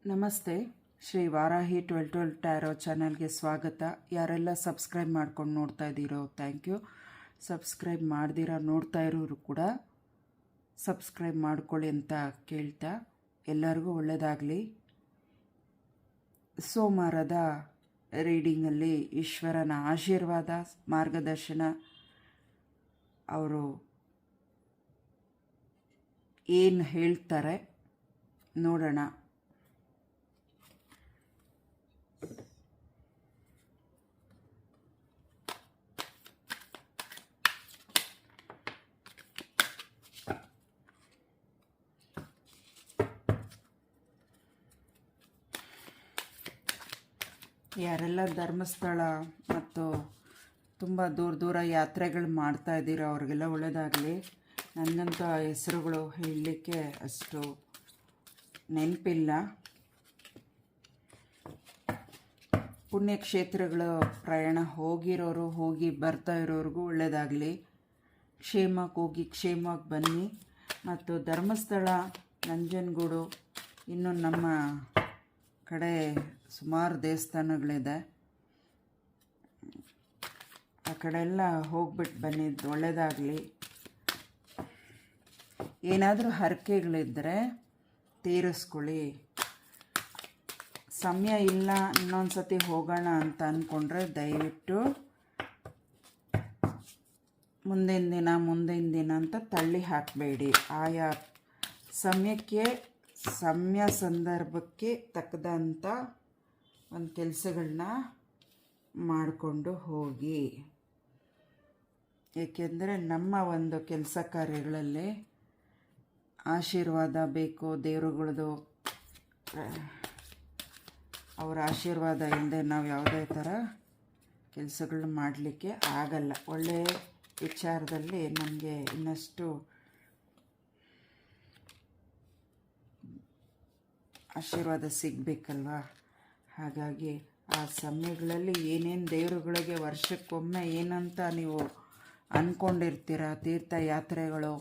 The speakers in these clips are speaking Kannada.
ನಮಸ್ತೆ. ಶ್ರೀ ವಾರಾಹಿ 1212 ಟ್ಯಾರೋ ಚಾನಲ್ಗೆ ಸ್ವಾಗತ. ಯಾರೆಲ್ಲ ಸಬ್ಸ್ಕ್ರೈಬ್ ಮಾಡ್ಕೊಂಡು ನೋಡ್ತಾ ಇದ್ದೀರೋ ಥ್ಯಾಂಕ್ ಯು. ಸಬ್ಸ್ಕ್ರೈಬ್ ಮಾಡ್ದಿರೋ ನೋಡ್ತಾ ಇರೋರು ಕೂಡ ಸಬ್ಸ್ಕ್ರೈಬ್ ಮಾಡ್ಕೊಳ್ಳಿ ಅಂತ ಕೇಳ್ತಾ ಎಲ್ಲರಿಗೂ ಒಳ್ಳೆಯದಾಗಲಿ. ಸೋಮವಾರದ ರೀಡಿಂಗಲ್ಲಿ ಈಶ್ವರನ ಆಶೀರ್ವಾದ, ಮಾರ್ಗದರ್ಶನ, ಅವರು ಏನು ಹೇಳ್ತಾರೆ ನೋಡೋಣ. ಯಾರೆಲ್ಲ ಧರ್ಮಸ್ಥಳ ಮತ್ತು ತುಂಬ ದೂರ ಯಾತ್ರೆಗಳು ಮಾಡ್ತಾ ಇದ್ದೀರೋ ಅವ್ರಿಗೆಲ್ಲ ಒಳ್ಳೆಯದಾಗಲಿ. ನನಗಂತೂ ಆ ಹೆಸರುಗಳು ಹೇಳಲಿಕ್ಕೆ ಅಷ್ಟು ನೆನಪಿಲ್ಲ. ಪುಣ್ಯಕ್ಷೇತ್ರಗಳ ಪ್ರಯಾಣ ಹೋಗಿರೋರು, ಹೋಗಿ ಬರ್ತಾ ಇರೋರಿಗೂ ಒಳ್ಳೆಯದಾಗಲಿ. ಕ್ಷೇಮಕ್ಕೆ ಹೋಗಿ ಕ್ಷೇಮಕ್ಕೆ ಬನ್ನಿ. ಮತ್ತು ಧರ್ಮಸ್ಥಳ, ನಂಜನಗೂಡು, ಇನ್ನು ನಮ್ಮ ಕಡೆ ಸುಮಾರು ದೇವಸ್ಥಾನಗಳಿದೆ, ಆ ಕಡೆ ಎಲ್ಲ ಹೋಗ್ಬಿಟ್ಟು ಬನ್ನಿ, ಒಳ್ಳೆಯದಾಗಲಿ. ಏನಾದರೂ ಹರಕೆಗಳಿದ್ದರೆ ತೀರಿಸ್ಕೊಳ್ಳಿ. ಸಮಯ ಇಲ್ಲ, ಇನ್ನೊಂದು ಸತಿ ಹೋಗೋಣ ಅಂತ ಅಂದ್ಕೊಂಡ್ರೆ ದಯವಿಟ್ಟು ಮುಂದಿನ ದಿನ ಅಂತ ತಳ್ಳಿ ಹಾಕಬೇಡಿ. ಆಯಾ ಸಮಯ ಸಂದರ್ಭಕ್ಕೆ ತಕ್ಕದಂಥ ಒಂದು ಕೆಲಸಗಳನ್ನ ಮಾಡಿಕೊಂಡು ಹೋಗಿ. ಏಕೆಂದರೆ ನಮ್ಮ ಒಂದು ಕೆಲಸ ಕಾರ್ಯಗಳಲ್ಲಿ ಆಶೀರ್ವಾದ ಬೇಕು, ದೇವರುಗಳದು. ಅವರ ಆಶೀರ್ವಾದ ಇಲ್ಲದೆ ನಾವು ಯಾವುದೇ ಥರ ಕೆಲಸಗಳನ್ನ ಮಾಡಲಿಕ್ಕೆ ಆಗಲ್ಲ. ಒಳ್ಳೆಯ ವಿಚಾರದಲ್ಲಿ ನಮಗೆ ಇನ್ನಷ್ಟು ಆಶೀರ್ವಾದ ಸಿಗಬೇಕಲ್ವ. ಹಾಗಾಗಿ ಆ ಸಮಯಗಳಲ್ಲಿ ಏನೇನು ದೇವರುಗಳಿಗೆ ವರ್ಷಕ್ಕೊಮ್ಮೆ ಏನಂತ ನೀವು ಅಂದ್ಕೊಂಡಿರ್ತೀರ, ತೀರ್ಥಯಾತ್ರೆಗಳು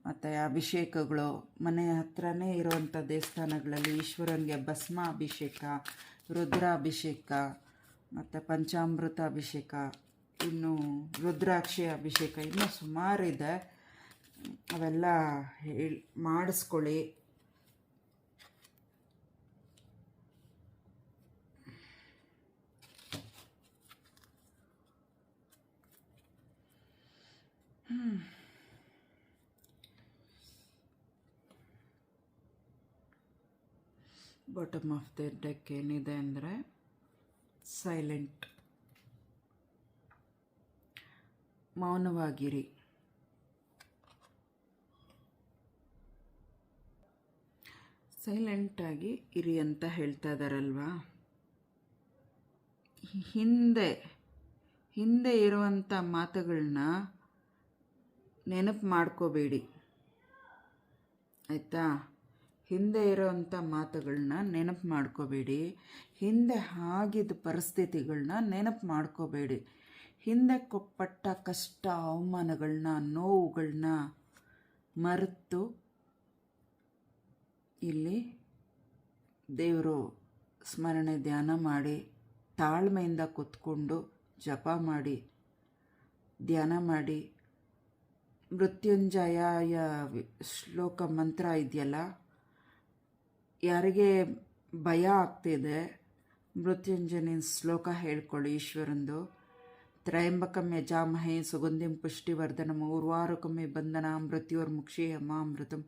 ಮತ್ತು ಅಭಿಷೇಕಗಳು, ಮನೆ ಹತ್ರನೇ ಇರುವಂಥ ದೇವಸ್ಥಾನಗಳಲ್ಲಿ ಈಶ್ವರನಿಗೆ ಭಸ್ಮ ಅಭಿಷೇಕ, ರುದ್ರಾಭಿಷೇಕ ಮತ್ತು ಪಂಚಾಮೃತ ಅಭಿಷೇಕ, ಇನ್ನು ರುದ್ರಾಕ್ಷಿ ಅಭಿಷೇಕ, ಇನ್ನೂ ಸುಮಾರಿದೆ. ಅವೆಲ್ಲ ಮಾಡಿಸ್ಕೊಳ್ಳಿ. ಬಾಟಮ್ ಆಫ್ ದ ಡೆಕ್ ಏನಿದೆ ಅಂದರೆ ಸೈಲೆಂಟ್, ಮೌನವಾಗಿರಿ. ಸೈಲೆಂಟಾಗಿ ಇರಿ ಅಂತ ಹೇಳ್ತಾ ಇದ್ದಾರಲ್ವಾ. ಹಿಂದೆ ಇರುವಂಥ ಮಾತುಗಳನ್ನ ನೆನಪು ಮಾಡ್ಕೋಬೇಡಿ, ಆಯಿತಾ? ಹಿಂದೆ ಇರೋವಂಥ ಮಾತುಗಳನ್ನ ನೆನಪು ಮಾಡ್ಕೋಬೇಡಿ. ಹಿಂದೆ ಆಗಿದ್ದ ಪರಿಸ್ಥಿತಿಗಳನ್ನ ನೆನಪು ಮಾಡ್ಕೋಬೇಡಿ. ಹಿಂದೆ ಪಟ್ಟ ಕಷ್ಟ, ಅವಮಾನಗಳನ್ನ, ನೋವುಗಳನ್ನ ಮರೆತು ಇಲ್ಲಿ ದೇವರು ಸ್ಮರಣೆ ಧ್ಯಾನ ಮಾಡಿ, ತಾಳ್ಮೆಯಿಂದ ಕೂತ್ಕೊಂಡು ಜಪ ಮಾಡಿ, ಧ್ಯಾನ ಮಾಡಿ, ಮೃತ್ಯುಂಜಯ ಶ್ಲೋಕ ಮಂತ್ರ ಇದೆಯಲ್ಲ, ಯಾರಿಗೆ ಭಯ ಆಗ್ತಿದೆ ಮೃತ್ಯುಂಜಯನ ಶ್ಲೋಕ ಹೇಳ್ಕೊಳ್ಳಿ ಈಶ್ವರಂದು. ತ್ರಯಂಬಕಂ ಯಜಾಮಹೇ ಸುಗಂಧಿಂ ಪುಷ್ಟಿವರ್ಧನಂ ಉರ್ವಾರುಕಮೇ ಬಂಧನ ಮೃತ್ಯುರ್ಮುಕ್ಷೀಯಮಾಮೃತಂ.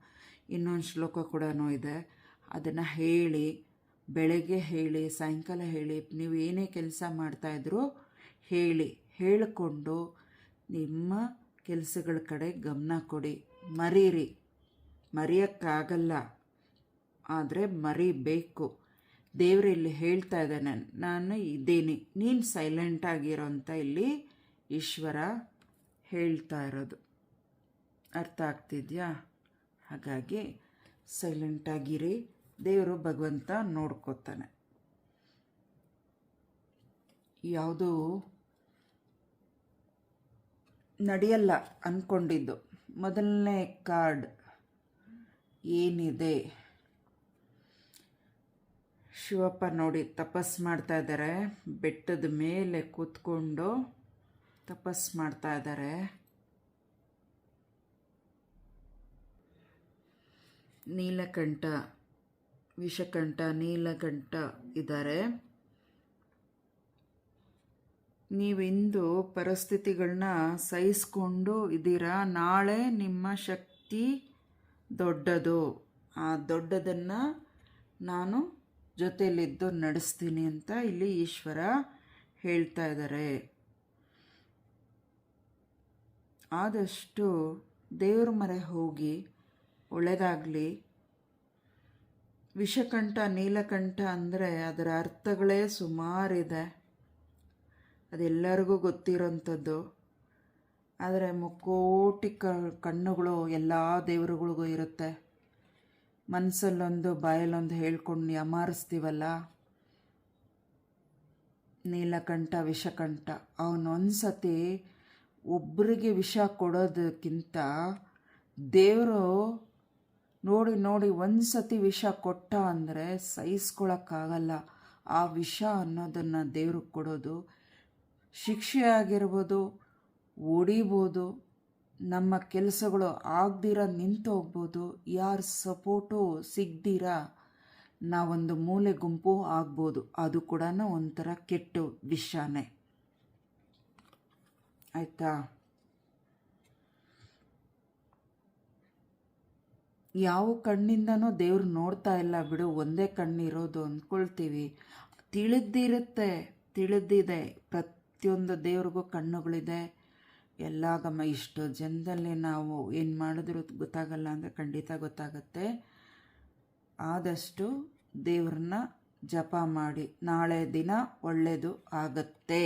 ಇನ್ನೊಂದು ಶ್ಲೋಕ ಕೂಡ ಇದೆ, ಅದನ್ನು ಹೇಳಿ, ಬೆಳಗ್ಗೆ ಹೇಳಿ, ಸಾಯಂಕಾಲ ಹೇಳಿ, ನೀವು ಏನೇ ಕೆಲಸ ಮಾಡ್ತಾಯಿದ್ರೂ ಹೇಳಿಕೊಂಡು ನಿಮ್ಮ ಕೆಲಸಗಳ ಕಡೆ ಗಮನ ಕೊಡಿ. ಮರೆಯೋಕ್ಕಾಗಲ್ಲ, ಆದರೆ ಮರಿಬೇಕು. ದೇವರು ಇಲ್ಲಿ ಹೇಳ್ತಾ ಇದ್ದಾನೆ, ನಾನು ಇದ್ದೀನಿ, ನೀನು ಸೈಲೆಂಟಾಗಿರೋ ಅಂತ ಇಲ್ಲಿ ಈಶ್ವರ ಹೇಳ್ತಾ ಇರೋದು. ಅರ್ಥ ಆಗ್ತಿದೆಯಾ? ಹಾಗಾಗಿ ಸೈಲೆಂಟಾಗಿರಿ, ದೇವರು ಭಗವಂತ ನೋಡ್ಕೋತಾನೆ. ಯಾವುದೂ ನಡೆಯಲ್ಲ ಅಂದ್ಕೊಂಡಿದ್ದು. ಮೊದಲನೇ ಕಾರ್ಡ್ ಏನಿದೆ, ಶಿವಪ್ಪ ನೋಡಿ ತಪಸ್ ಮಾಡ್ತಾ ಇದ್ದಾರೆ. ಬೆಟ್ಟದ ಮೇಲೆ ಕೂತ್ಕೊಂಡು ತಪಸ್ ಮಾಡ್ತಾ ಇದ್ದಾರೆ. ನೀಲಕಂಠ, ವಿಷಕಂಠ, ನೀಲಕಂಠ ಇದ್ದಾರೆ. ನೀವಿಂದು ಪರಿಸ್ಥಿತಿಗಳನ್ನ ಸಹಿಸ್ಕೊಂಡು ಇದ್ದೀರಾ. ನಾಳೆ ನಿಮ್ಮ ಶಕ್ತಿ ದೊಡ್ಡದು. ಆ ದೊಡ್ಡದನ್ನು ನಾನು ಜೊತೆಯಲ್ಲಿದ್ದು ನಡೆಸ್ತೀನಿ ಅಂತ ಇಲ್ಲಿ ಈಶ್ವರ ಹೇಳ್ತಾ ಇದ್ದಾರೆ. ಆದಷ್ಟು ದೇವ್ರ ಮೊರೆ ಹೋಗಿ ಒಳ್ಳೆಯದಾಗಲಿ. ವಿಷಕಂಠ, ನೀಲಕಂಠ ಅಂದರೆ ಅದರ ಅರ್ಥಗಳೇ ಸುಮಾರಿದೆ, ಅದೆಲ್ಲರಿಗೂ ಗೊತ್ತಿರೋಂಥದ್ದು. ಆದರೆ ಮುಕ್ಕೋಟಿ ಕಣ್ಣುಗಳು ಎಲ್ಲ ದೇವರುಗಳಿಗೂ ಇರುತ್ತೆ. ಮನಸ್ಸಲ್ಲೊಂದು ಬಾಯಲ್ಲೊಂದು ಹೇಳ್ಕೊಂಡು ಯಾಮಾರಿಸ್ತೀವಲ್ಲ, ನೀಲಕಂಠ, ವಿಷಕಂಠ. ಅವನೊಂದು ಸತಿ ಒಬ್ಬರಿಗೆ ವಿಷ ಕೊಡೋದಕ್ಕಿಂತ ದೇವರು ನೋಡಿ ನೋಡಿ ಒಂದು ಸತಿ ವಿಷ ಕೊಟ್ಟ ಅಂದರೆ ಸಹಿಸ್ಕೊಳಕ್ಕಾಗಲ್ಲ. ಆ ವಿಷ ಅನ್ನೋದನ್ನು ದೇವ್ರಿಗೆ ಕೊಡೋದು ಶಿಕ್ಷೆ ಆಗಿರ್ಬೋದು, ಹೊಡಿಬೋದು, ನಮ್ಮ ಕೆಲಸಗಳು ಆಗದಿರ ನಿಂತು ಹೋಗ್ಬೋದು, ಯಾರ ಸಪೋರ್ಟು ಸಿಗದಿರ ನಾವೊಂದು ಮೂಲೆ ಗುಂಪು ಆಗ್ಬೋದು. ಅದು ಕೂಡ ಒಂಥರ ಕೆಟ್ಟ ವಿಷಯನೇ. ಆಯಿತಾ? ಯಾವ ಕಣ್ಣಿಂದನೂ ದೇವ್ರು ನೋಡ್ತಾ ಇಲ್ಲ ಬಿಡು, ಒಂದೇ ಕಣ್ಣಿರೋದು ಅಂದ್ಕೊಳ್ತೀವಿ. ತಿಳಿದಿದೆ. ಪ್ರತಿಯೊಂದು ದೇವ್ರಿಗೂ ಕಣ್ಣುಗಳಿದೆ. ಎಲ್ಲ ಇಷ್ಟು ಜನದಲ್ಲಿ ನಾವು ಏನು ಮಾಡಿದ್ರೂ ಗೊತ್ತಾಗಲ್ಲ ಅಂದರೆ ಖಂಡಿತ ಗೊತ್ತಾಗತ್ತೆ. ಆದಷ್ಟು ದೇವ್ರನ್ನ ಜಪ ಮಾಡಿ, ನಾಳೆ ದಿನ ಒಳ್ಳೆಯದು ಆಗತ್ತೆ.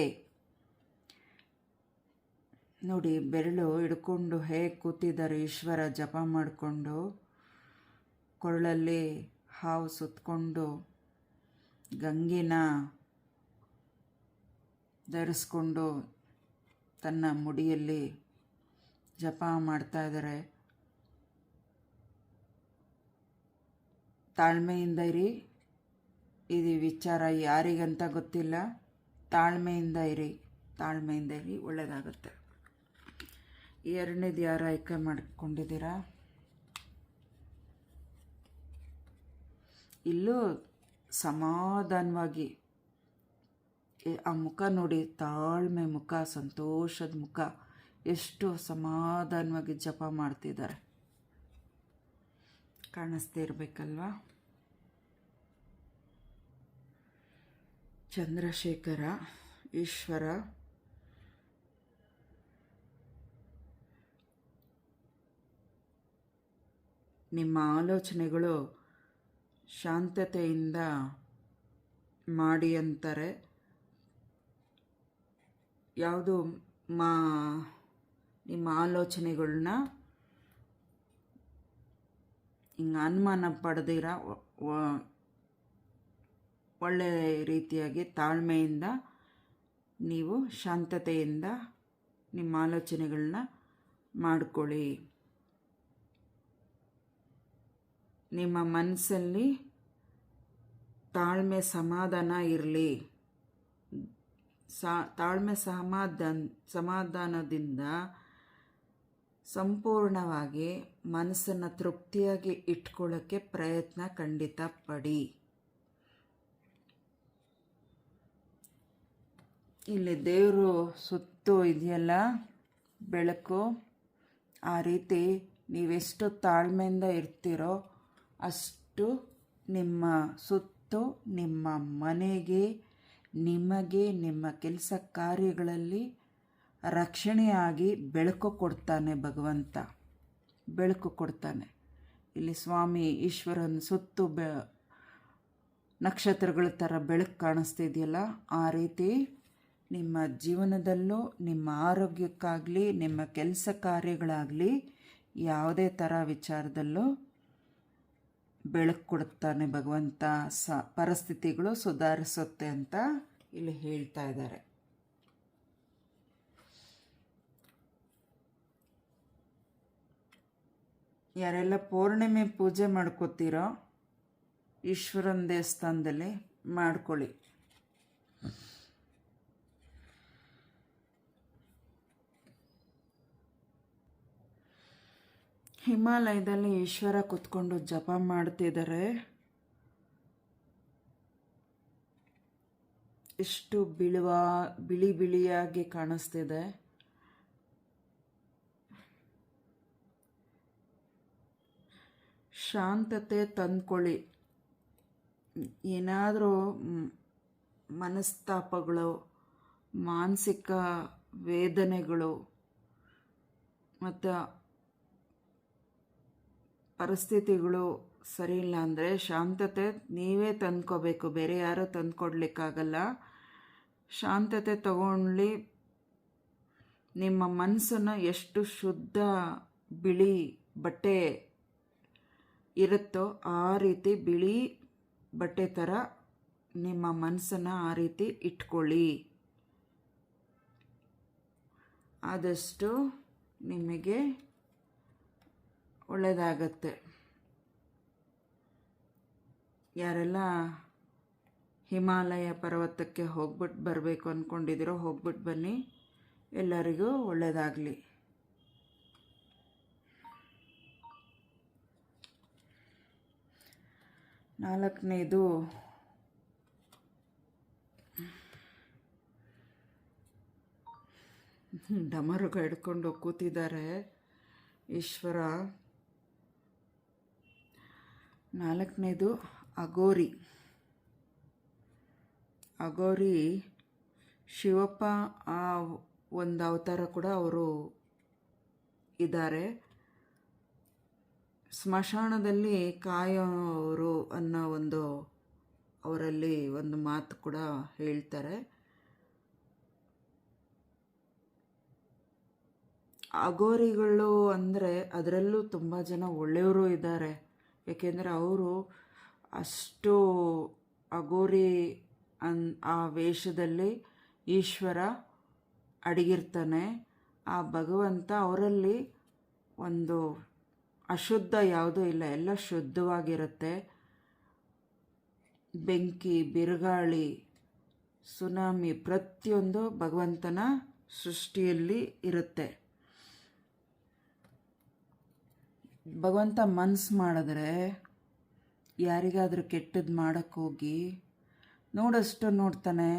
ನೋಡಿ, ಬೆರಳು ಹಿಡ್ಕೊಂಡು ಹೇಗೆ ಕೂತಿದ್ದಾರೆ ಈಶ್ವರ ಜಪ ಮಾಡಿಕೊಂಡು, ಕೊರಳಲ್ಲಿ ಹಾವು ಸುತ್ತಕೊಂಡು, ಗಂಗಿನ ಧರಿಸ್ಕೊಂಡು ತನ್ನ ಮುಡಿಯಲ್ಲಿ ಜಪ ಮಾಡ್ತಾ ಇದ್ದಾರೆ. ತಾಳ್ಮೆಯಿಂದ ಇರಿ. ಇದು ವಿಚಾರ ಯಾರಿಗಂತ ಗೊತ್ತಿಲ್ಲ. ತಾಳ್ಮೆಯಿಂದ ಇರಿ, ಒಳ್ಳೆಯದಾಗುತ್ತೆ. ಎರಡನೇದು ಯಾರು ಆಯ್ಕೆ ಮಾಡ್ಕೊಂಡಿದ್ದೀರಾ? ಇಲ್ಲೂ ಸಮಾಧಾನವಾಗಿ ಆ ಮುಖ ನೋಡಿ, ತಾಳ್ಮೆ ಮುಖ, ಸಂತೋಷದ ಮುಖ, ಎಷ್ಟು ಸಮಾಧಾನವಾಗಿ ಜಪ ಮಾಡ್ತಿದ್ದಾರೆ. ಕಾಣಿಸ್ತಾ ಇರಬೇಕಲ್ವಾ? ಚಂದ್ರಶೇಖರ, ಈಶ್ವರ, ನಿಮ್ಮ ಆಲೋಚನೆಗಳು ಶಾಂತತೆಯಿಂದ ಮಾಡಿ ಅಂತಾರೆ. ಯಾವುದು ನಿಮ್ಮ ಆಲೋಚನೆಗಳನ್ನ ಹಿಂಗೆ ಅನುಮಾನ ಪಡೆದಿರ ಒಳ್ಳೆಯ ರೀತಿಯಾಗಿ ತಾಳ್ಮೆಯಿಂದ ನೀವು ಶಾಂತತೆಯಿಂದ ನಿಮ್ಮ ಆಲೋಚನೆಗಳನ್ನ ಮಾಡಿಕೊಳ್ಳಿ. ನಿಮ್ಮ ಮನಸ್ಸಲ್ಲಿ ತಾಳ್ಮೆ ಸಮಾಧಾನ ಇರಲಿ. ತಾಳ್ಮೆ ಸಮಾಧಾನದಿಂದ ಸಂಪೂರ್ಣವಾಗಿ ಮನಸ್ಸನ್ನು ತೃಪ್ತಿಯಾಗಿ ಇಟ್ಕೊಳ್ಳೋಕ್ಕೆ ಪ್ರಯತ್ನ ಖಂಡಿತ ಪಡಿ. ಇಲ್ಲಿ ದೇವರು ಸುತ್ತು ಇದೆಯಲ್ಲ ಬೆಳಕು, ಆ ರೀತಿ ನೀವೆಷ್ಟು ತಾಳ್ಮೆಯಿಂದ ಇರ್ತೀರೋ ಅಷ್ಟು ನಿಮ್ಮ ಸುತ್ತು, ನಿಮ್ಮ ಮನೆಗೆ, ನಿಮಗೆ, ನಿಮ್ಮ ಕೆಲಸ ಕಾರ್ಯಗಳಲ್ಲಿ ರಕ್ಷಣೆಯಾಗಿ ಬೆಳಕು ಕೊಡ್ತಾನೆ ಭಗವಂತ. ಬೆಳಕು ಕೊಡ್ತಾನೆ. ಇಲ್ಲಿ ಸ್ವಾಮಿ ಈಶ್ವರನ ಸುತ್ತು ನಕ್ಷತ್ರಗಳ ಥರ ಬೆಳಕು ಕಾಣಿಸ್ತಿದೆಯಲ್ಲ, ಆ ರೀತಿ ನಿಮ್ಮ ಜೀವನದಲ್ಲೂ, ನಿಮ್ಮ ಆರೋಗ್ಯಕ್ಕಾಗಲಿ, ನಿಮ್ಮ ಕೆಲಸ ಕಾರ್ಯಗಳಾಗಲಿ, ಯಾವುದೇ ಥರ ವಿಚಾರದಲ್ಲೂ ಬೆಳಕು ಕೊಡುತ್ತಾನೆ ಭಗವಂತ. ಪರಿಸ್ಥಿತಿಗಳು ಸುಧಾರಿಸುತ್ತೆ ಅಂತ ಇಲ್ಲಿ ಹೇಳ್ತಾ ಇದ್ದಾರೆ. ಯಾರೆಲ್ಲ ಪೌರ್ಣಿಮೆ ಪೂಜೆ ಮಾಡ್ಕೋತೀರೋ ಈಶ್ವರನ ದೇವಸ್ಥಾನದಲ್ಲಿ ಮಾಡ್ಕೊಳ್ಳಿ. ಹಿಮಾಲಯದಲ್ಲಿ ಈಶ್ವರ ಕೂತ್ಕೊಂಡು ಜಪ ಮಾಡ್ತಿದ್ದಾರೆ. ಎಷ್ಟು ಬಿಳಿ ಬಿಳಿಯಾಗಿ ಕಾಣಿಸ್ತಿದೆ. ಶಾಂತತೆ ತಂದ್ಕೊಳ್ಳಿ. ಏನಾದರೂ ಮನಸ್ತಾಪಗಳು, ಮಾನಸಿಕ ವೇದನೆಗಳು ಮತ್ತು ಪರಿಸ್ಥಿತಿಗಳು ಸರಿ ಇಲ್ಲ ಅಂದರೆ ಶಾಂತತೆ ನೀವೇ ತಂದ್ಕೋಬೇಕು, ಬೇರೆ ಯಾರೂ ತಂದ್ಕೊಡ್ಲಿಕ್ಕಾಗಲ್ಲ. ಶಾಂತತೆ ತಗೊಂಡು ನಿಮ್ಮ ಮನಸ್ಸನ್ನು ಎಷ್ಟು ಶುದ್ಧ ಬಿಳಿ ಬಟ್ಟೆ ಇರುತ್ತೋ ಆ ರೀತಿ ಬಿಳಿ ಬಟ್ಟೆ ಥರ ನಿಮ್ಮ ಮನಸ್ಸನ್ನು ಆ ರೀತಿ ಇಟ್ಕೊಳ್ಳಿ. ಆದಷ್ಟು ನಿಮಗೆ ಒಳ್ಳೆಯದಾಗತ್ತೆ. ಯಾರೆಲ್ಲ ಹಿಮಾಲಯ ಪರ್ವತಕ್ಕೆ ಹೋಗ್ಬಿಟ್ಟು ಬರಬೇಕು ಅಂದ್ಕೊಂಡಿದ್ದೀರೋ ಹೋಗ್ಬಿಟ್ಟು ಬನ್ನಿ. ಎಲ್ಲರಿಗೂ ಒಳ್ಳೆಯದಾಗಲಿ. ನಾಲ್ಕನೇದು ಡಮರುಗ ಹಿಡ್ಕೊಂಡು ಕೂತಿದ್ದಾರೆ ಈಶ್ವರ. ನಾಲ್ಕನೇದು ಅಗೋರಿ. ಅಗೋರಿ ಶಿವಪ್ಪ ಆ ಒಂದು ಅವತಾರ ಕೂಡ ಅವರು ಇದ್ದಾರೆ. ಸ್ಮಶಾನದಲ್ಲಿ ಕಾಯೋರು ಅನ್ನೋ ಒಂದು ಅವರಲ್ಲಿ ಒಂದು ಮಾತು ಕೂಡ ಹೇಳ್ತಾರೆ. ಅಗೋರಿಗಳು ಅಂದರೆ ಅದರಲ್ಲೂ ತುಂಬ ಜನ ಒಳ್ಳೆಯವರು ಇದ್ದಾರೆ. ಏಕೆಂದರೆ ಅವರು ಅಷ್ಟು ಅಗೋರಿ ಆ ವೇಷದಲ್ಲಿ ಈಶ್ವರ ಅಡಗಿರ್ತಾನೆ. ಆ ಭಗವಂತ ಅವರಲ್ಲಿ ಒಂದು ಅಶುದ್ಧ ಯಾವುದೂ ಇಲ್ಲ, ಎಲ್ಲ ಶುದ್ಧವಾಗಿರುತ್ತೆ. ಬೆಂಕಿ, ಬಿರುಗಾಳಿ, ಸುನಾಮಿ ಪ್ರತಿಯೊಂದು ಭಗವಂತನ ಸೃಷ್ಟಿಯಲ್ಲಿ ಇರುತ್ತೆ. ಭಗವಂತ ಮನಸ್ಸು ಮಾಡಿದ್ರೆ ಯಾರಿಗಾದರೂ ಕೆಟ್ಟದ್ದು ಮಾಡೋಕ್ಕೋಗಿ ನೋಡಷ್ಟು ನೋಡ್ತಾನೆ.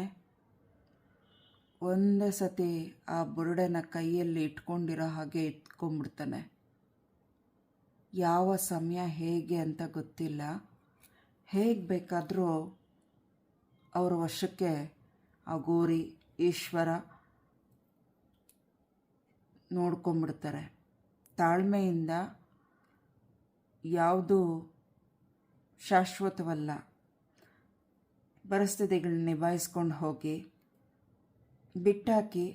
ಒಂದೇ ಸತಿ ಆ ಬುರುಡೆನ ಕೈಯಲ್ಲಿ ಇಟ್ಕೊಂಡಿರೋ ಹಾಗೆ ಇಟ್ಕೊಂಡ್ಬಿಡ್ತಾನೆ. ಯಾವ ಸಮಯ ಹೇಗೆ ಅಂತ ಗೊತ್ತಿಲ್ಲ. ಹೇಗೆ ಬೇಕಾದರೂ ಅವರ ವಶಕ್ಕೆ ಅಗೋರಿ ಈಶ್ವರ ನೋಡ್ಕೊಂಬಿಡ್ತಾರೆ. ತಾಳ್ಮೆಯಿಂದ ಯಾವುದು ಶಾಶ್ವತವಲ್ಲ, ಪರಿಸ್ಥಿತಿಗಳನ್ನ ನಿಭಾಯಿಸ್ಕೊಂಡು ಹೋಗಿ ಬಿಟ್ಟಾಕಿ.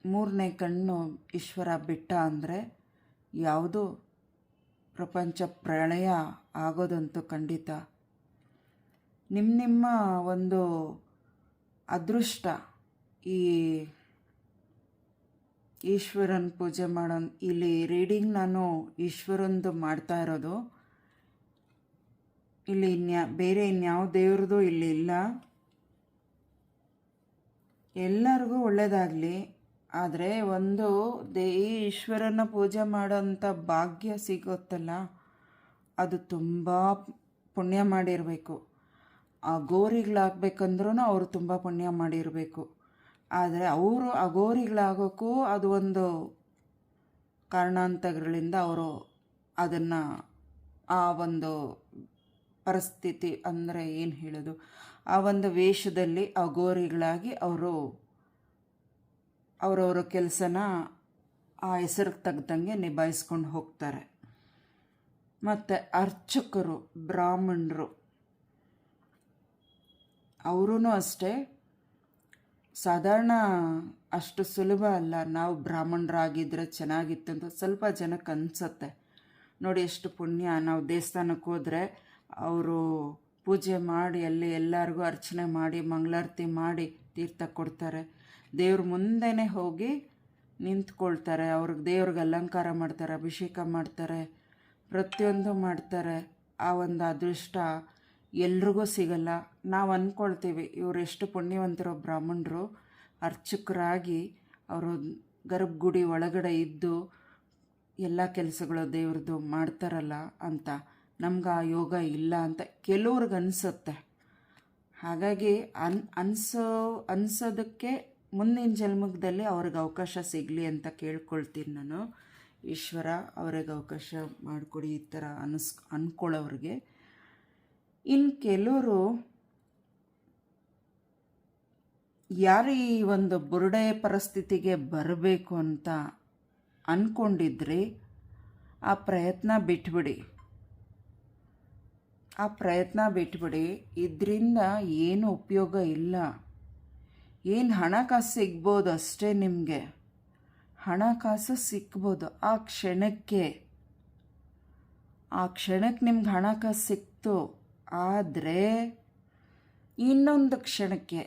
ಮೂರನೇ ಕಣ್ಣು ಈಶ್ವರ ಬಿಟ್ಟ ಅಂದರೆ ಯಾವುದು ಪ್ರಪಂಚ ಪ್ರಳಯ ಆಗೋದಂತೂ ಖಂಡಿತ. ನಿಮ್ಮ ಒಂದು ಅದೃಷ್ಟ ಈ ಈಶ್ವರನ ಪೂಜೆ ಮಾಡೋ ಇಲ್ಲಿ ರೀಡಿಂಗ್ ನಾನು ಈಶ್ವರಂದು ಮಾಡ್ತಾ ಇರೋದು. ಇಲ್ಲಿ ಬೇರೆ ಇನ್ಯಾವ ದೇವ್ರದ್ದು ಇಲ್ಲಿ ಇಲ್ಲ. ಎಲ್ಲರಿಗೂ ಒಳ್ಳೆಯದಾಗಲಿ. ಆದರೆ ಒಂದು ಈಶ್ವರನ ಪೂಜೆ ಮಾಡೋಂಥ ಭಾಗ್ಯ ಸಿಗುತ್ತಲ್ಲ, ಅದು ತುಂಬ ಪುಣ್ಯ ಮಾಡಿರಬೇಕು. ಆ ಗೋರಿಗಳಾಗಬೇಕಂದ್ರೂ ಅವರು ತುಂಬ ಪುಣ್ಯ ಮಾಡಿರಬೇಕು. ಆದರೆ ಅವರು ಅಗೋರಿಗಳಾಗೋಕ್ಕೂ ಅದು ಒಂದು ಕಾರಣಾಂತರಗಳಿಂದ ಅವರು ಅದನ್ನು ಆ ಒಂದು ಪರಿಸ್ಥಿತಿ ಅಂದರೆ ಏನು ಹೇಳೋದು, ಆ ಒಂದು ವೇಷದಲ್ಲಿ ಅಗೋರಿಗಳಾಗಿ ಅವರು ಅವರವರ ಕೆಲಸನ ಆ ಹೆಸರಿಗೆ ತಗ್ದಂಗೆ ನಿಭಾಯಿಸ್ಕೊಂಡು ಹೋಗ್ತಾರೆ. ಮತ್ತು ಅರ್ಚಕರು, ಬ್ರಾಹ್ಮಣರು ಅವರೂ ಅಷ್ಟೇ ಸಾಧಾರಣ ಅಷ್ಟು ಸುಲಭ ಅಲ್ಲ. ನಾವು ಬ್ರಾಹ್ಮಣರಾಗಿದ್ದರೆ ಚೆನ್ನಾಗಿತ್ತು ಅಂತ ಸ್ವಲ್ಪ ಜನಕ್ಕೆ ಅನಿಸುತ್ತೆ. ನೋಡಿ ಎಷ್ಟು ಪುಣ್ಯ. ನಾವು ದೇವಸ್ಥಾನಕ್ಕೆ ಹೋದರೆ ಅವರು ಪೂಜೆ ಮಾಡಿ ಅಲ್ಲಿ ಎಲ್ಲರಿಗೂ ಅರ್ಚನೆ ಮಾಡಿ ಮಂಗಳಾರತಿ ಮಾಡಿ ತೀರ್ಥ ಕೊಡ್ತಾರೆ. ದೇವ್ರ ಮುಂದೆನೇ ಹೋಗಿ ನಿಂತ್ಕೊಳ್ತಾರೆ. ಅವ್ರಿಗೆ ದೇವ್ರಿಗೆ ಅಲಂಕಾರ ಮಾಡ್ತಾರೆ, ಅಭಿಷೇಕ ಮಾಡ್ತಾರೆ, ಪ್ರತಿಯೊಂದು ಮಾಡ್ತಾರೆ. ಆ ಒಂದು ಅದೃಷ್ಟ ಎಲ್ರಿಗೂ ಸಿಗಲ್ಲ. ನಾವು ಅಂದ್ಕೊಳ್ತೀವಿ ಇವರೆಷ್ಟು ಪುಣ್ಯವಂತರೋ ಬ್ರಾಹ್ಮಣರು, ಅರ್ಚಕರಾಗಿ ಅವರು ಗರ್ಭಗುಡಿ ಒಳಗಡೆ ಇದ್ದು ಎಲ್ಲ ಕೆಲಸಗಳು ದೇವ್ರದ್ದು ಮಾಡ್ತಾರಲ್ಲ ಅಂತ. ನಮ್ಗೆ ಆ ಯೋಗ ಇಲ್ಲ ಅಂತ ಕೆಲವ್ರಿಗೆ ಅನಿಸುತ್ತೆ. ಹಾಗಾಗಿ ಅನ್ಸೋದಕ್ಕೆ ಮುಂದಿನ ಜನ್ಮದಲ್ಲಿ ಅವ್ರಿಗೆ ಅವಕಾಶ ಸಿಗಲಿ ಅಂತ ಕೇಳ್ಕೊಳ್ತೀನಿ ನಾನು. ಈಶ್ವರ ಅವ್ರಿಗೆ ಅವಕಾಶ ಮಾಡಿಕೊಡಿ ಈ ಥರ ಅಂದ್ಕೊಳ್ಳೋರಿಗೆ. ಇನ್ನು ಕೆಲವರು ಯಾರು ಈ ಒಂದು ಬುರುಡೆ ಪರಿಸ್ಥಿತಿಗೆ ಬರಬೇಕು ಅಂತ ಅಂದ್ಕೊಂಡಿದ್ರಿ, ಆ ಪ್ರಯತ್ನ ಬಿಟ್ಬಿಡಿ. ಇದರಿಂದ ಏನು ಉಪಯೋಗ ಇಲ್ಲ. ಏನು ಹಣಕಾಸು ಸಿಗ್ಬೋದು ಅಷ್ಟೇ, ನಿಮಗೆ ಹಣಕಾಸು ಸಿಗ್ಬೋದು ಆ ಕ್ಷಣಕ್ಕೆ ನಿಮ್ಗೆ ಹಣಕಾಸು ಸಿಕ್ತು. ಆದರೆ ಇನ್ನೊಂದು ಕ್ಷಣಕ್ಕೆ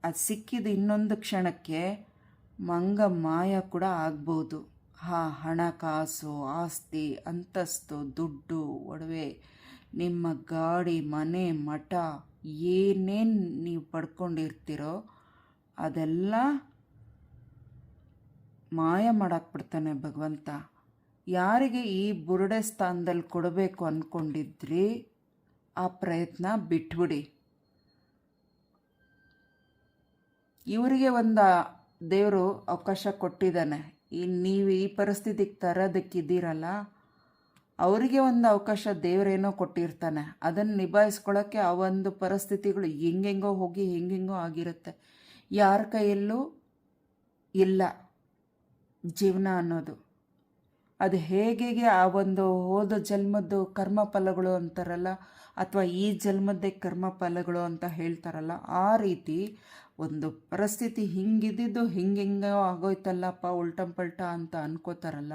ಅದು ಸಿಕ್ಕಿದ ಇನ್ನೊಂದು ಕ್ಷಣಕ್ಕೆ ಮಂಗ ಮಾಯ ಕೂಡ ಆಗ್ಬೋದು. ಹಣಕಾಸು, ಆಸ್ತಿ, ಅಂತಸ್ತು, ದುಡ್ಡು, ಒಡವೆ, ನಿಮ್ಮ ಗಾಡಿ, ಮನೆ, ಮಠ ಏನೇನು ನೀವು ಪಡ್ಕೊಂಡಿರ್ತೀರೋ ಅದೆಲ್ಲ ಮಾಯ ಮಾಡಾಕ್ಬಿಡ್ತಾನೆ ಭಗವಂತ. ಯಾರಿಗೆ ಈ ಬುರುಡೆ ಸ್ಥಾನದಲ್ಲಿ ಕೊಡಬೇಕು ಅಂದ್ಕೊಂಡಿದ್ರಿ, ಆ ಪ್ರಯತ್ನ ಬಿಟ್ಬಿಡಿ. ಇವರಿಗೆ ಒಂದು ದೇವರು ಅವಕಾಶ ಕೊಟ್ಟಿದ್ದಾನೆ. ನೀವು ಈ ಪರಿಸ್ಥಿತಿಗೆ ತರೋದಕ್ಕಿದ್ದೀರಲ್ಲ, ಅವರಿಗೆ ಒಂದು ಅವಕಾಶ ದೇವರೇನೋ ಕೊಟ್ಟಿರ್ತಾನೆ. ಅದನ್ನು ನಿಭಾಯಿಸ್ಕೊಳ್ಳೋಕ್ಕೆ ಆ ಒಂದು ಪರಿಸ್ಥಿತಿಗಳು ಹೆಂಗೆಂಗೋ ಹೋಗಿ ಹೆಂಗೆಂಗೋ ಆಗಿರುತ್ತೆ. ಯಾರ ಕೈಯಲ್ಲೂ ಇಲ್ಲ ಜೀವನ ಅನ್ನೋದು. ಅದು ಹೇಗೆ ಆ ಒಂದು ಹೋದ ಜನ್ಮದ್ದು ಕರ್ಮ ಫಲಗಳು ಅಂತಾರಲ್ಲ, ಅಥವಾ ಈ ಜನ್ಮದ್ದೇ ಕರ್ಮ ಫಲಗಳು ಅಂತ ಹೇಳ್ತಾರಲ್ಲ, ಆ ರೀತಿ ಒಂದು ಪರಿಸ್ಥಿತಿ ಹಿಂಗಿದ್ದಿದ್ದು ಹಿಂಗೆಂಗೋ ಆಗೋಯ್ತಲ್ಲಪ್ಪ ಉಲ್ಟಂಪಲ್ಟ ಅಂತ ಅನ್ಕೋತಾರಲ್ಲ,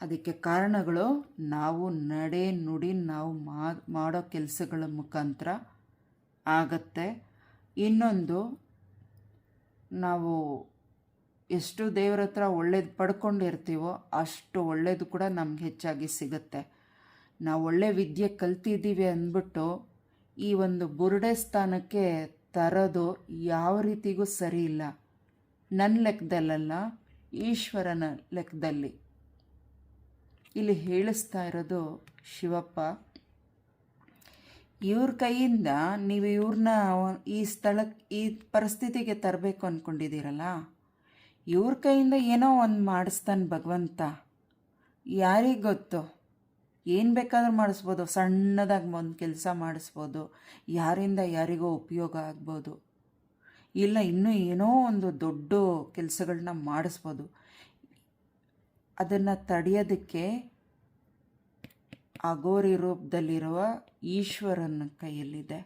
ಅದಕ್ಕೆ ಕಾರಣಗಳು ನಾವು ನಡೆ ನುಡಿ ನಾವು ಮಾಡೋ ಕೆಲಸಗಳ ಮುಖಾಂತರ ಆಗತ್ತೆ. ಇನ್ನೊಂದು, ನಾವು ಎಷ್ಟು ದೇವ್ರ ಹತ್ರ ಒಳ್ಳೇದು ಪಡ್ಕೊಂಡಿರ್ತೀವೋ ಅಷ್ಟು ಒಳ್ಳೇದು ಕೂಡ ನಮ್ಗೆ ಹೆಚ್ಚಾಗಿ ಸಿಗುತ್ತೆ. ನಾವು ಒಳ್ಳೆ ವಿದ್ಯೆ ಕಲ್ತಿದ್ದೀವಿ ಅಂದ್ಬಿಟ್ಟು ಈ ಒಂದು ಬುರುಡೆ ಸ್ಥಾನಕ್ಕೆ ತರೋದು ಯಾವ ರೀತಿಗೂ ಸರಿ ಇಲ್ಲ. ನನ್ನ ಲೆಕ್ಕದಲ್ಲ, ಈಶ್ವರನ ಲೆಕ್ಕದಲ್ಲಿ ಇಲ್ಲಿ ಹೇಳಿಸ್ತಾ ಇರೋದು ಶಿವಪ್ಪ. ಇವ್ರ ಕೈಯಿಂದ ನೀವು ಇವ್ರನ್ನ ಈ ಸ್ಥಳಕ್ಕೆ, ಈ ಪರಿಸ್ಥಿತಿಗೆ ತರಬೇಕು ಅಂದ್ಕೊಂಡಿದ್ದೀರಲ್ಲ, ಇವ್ರ ಕೈಯಿಂದ ಏನೋ ಒಂದು ಮಾಡಿಸ್ತಾನೆ ಭಗವಂತ. ಯಾರಿಗೆ ಗೊತ್ತು, ಏನು ಬೇಕಾದ್ರೂ ಮಾಡಿಸ್ಬೋದು. ಸಣ್ಣದಾಗಿ ಒಂದು ಕೆಲಸ ಮಾಡಿಸ್ಬೋದು, ಯಾರಿಂದ ಯಾರಿಗೋ ಉಪಯೋಗ ಆಗ್ಬೋದು. ಇಲ್ಲ ಇನ್ನೂ ಏನೋ ಒಂದು ದೊಡ್ಡ ಕೆಲಸಗಳನ್ನ ಮಾಡಿಸ್ಬೋದು. ಅದನ್ನು ತಡೆಯೋದಕ್ಕೆ ಅಘೋರಿ ರೂಪದಲ್ಲಿರುವ ಈಶ್ವರನ ಕೈಯಲ್ಲಿದೆ.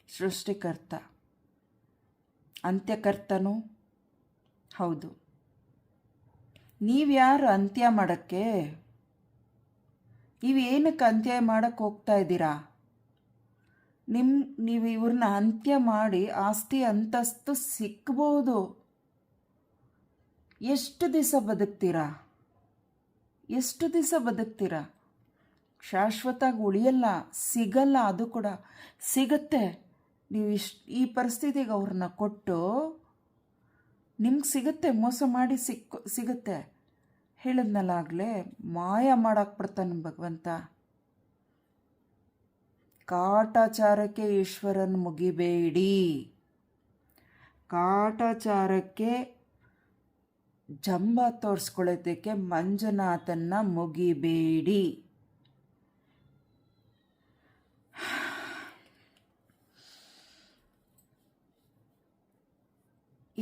ಸೃಷ್ಟಿಕರ್ತ, ಅಂತ್ಯಕರ್ತನೂ ಹೌದು. ನೀವ್ಯಾರು ಅಂತ್ಯ ಮಾಡೋಕ್ಕೆ? ನೀವೇನಕ್ಕೆ ಅಂತ್ಯ ಮಾಡೋಕ್ಕೆ ಹೋಗ್ತಾ ಇದ್ದೀರಾ? ನೀವು ಇವ್ರನ್ನ ಅಂತ್ಯ ಮಾಡಿ ಆಸ್ತಿ ಅಂತಸ್ತು ಸಿಕ್ಬೋದು. ಎಷ್ಟು ದಿವಸ ಬದುಕ್ತೀರಾ? ಶಾಶ್ವತವಾಗಿ ಉಳಿಯಲ್ಲ, ಸಿಗಲ್ಲ. ಅದು ಕೂಡ ಸಿಗತ್ತೆ. ನೀವು ಈ ಪರಿಸ್ಥಿತಿಗೆ ಅವ್ರನ್ನ ಕೊಟ್ಟು ನಿಮ್ಗೆ ಸಿಗುತ್ತೆ, ಮೋಸ ಮಾಡಿ ಸಿಗುತ್ತೆ. ಹೇಳಿದ್ನಲ್ಲ ಆಗಲೇ, ಮಾಯ ಮಾಡಾಕ್ಬಿಡ್ತಾನೆ ಭಗವಂತ. ಕಾಟಾಚಾರಕ್ಕೆ ಈಶ್ವರನ್ ಮುಗಿಬೇಡಿ. ಕಾಟಾಚಾರಕ್ಕೆ ಜಂಬ ತೋರಿಸ್ಕೊಳ್ಳೋದಕ್ಕೆ ಮಂಜುನಾಥನ್ನ ಮುಗಿಬೇಡಿ.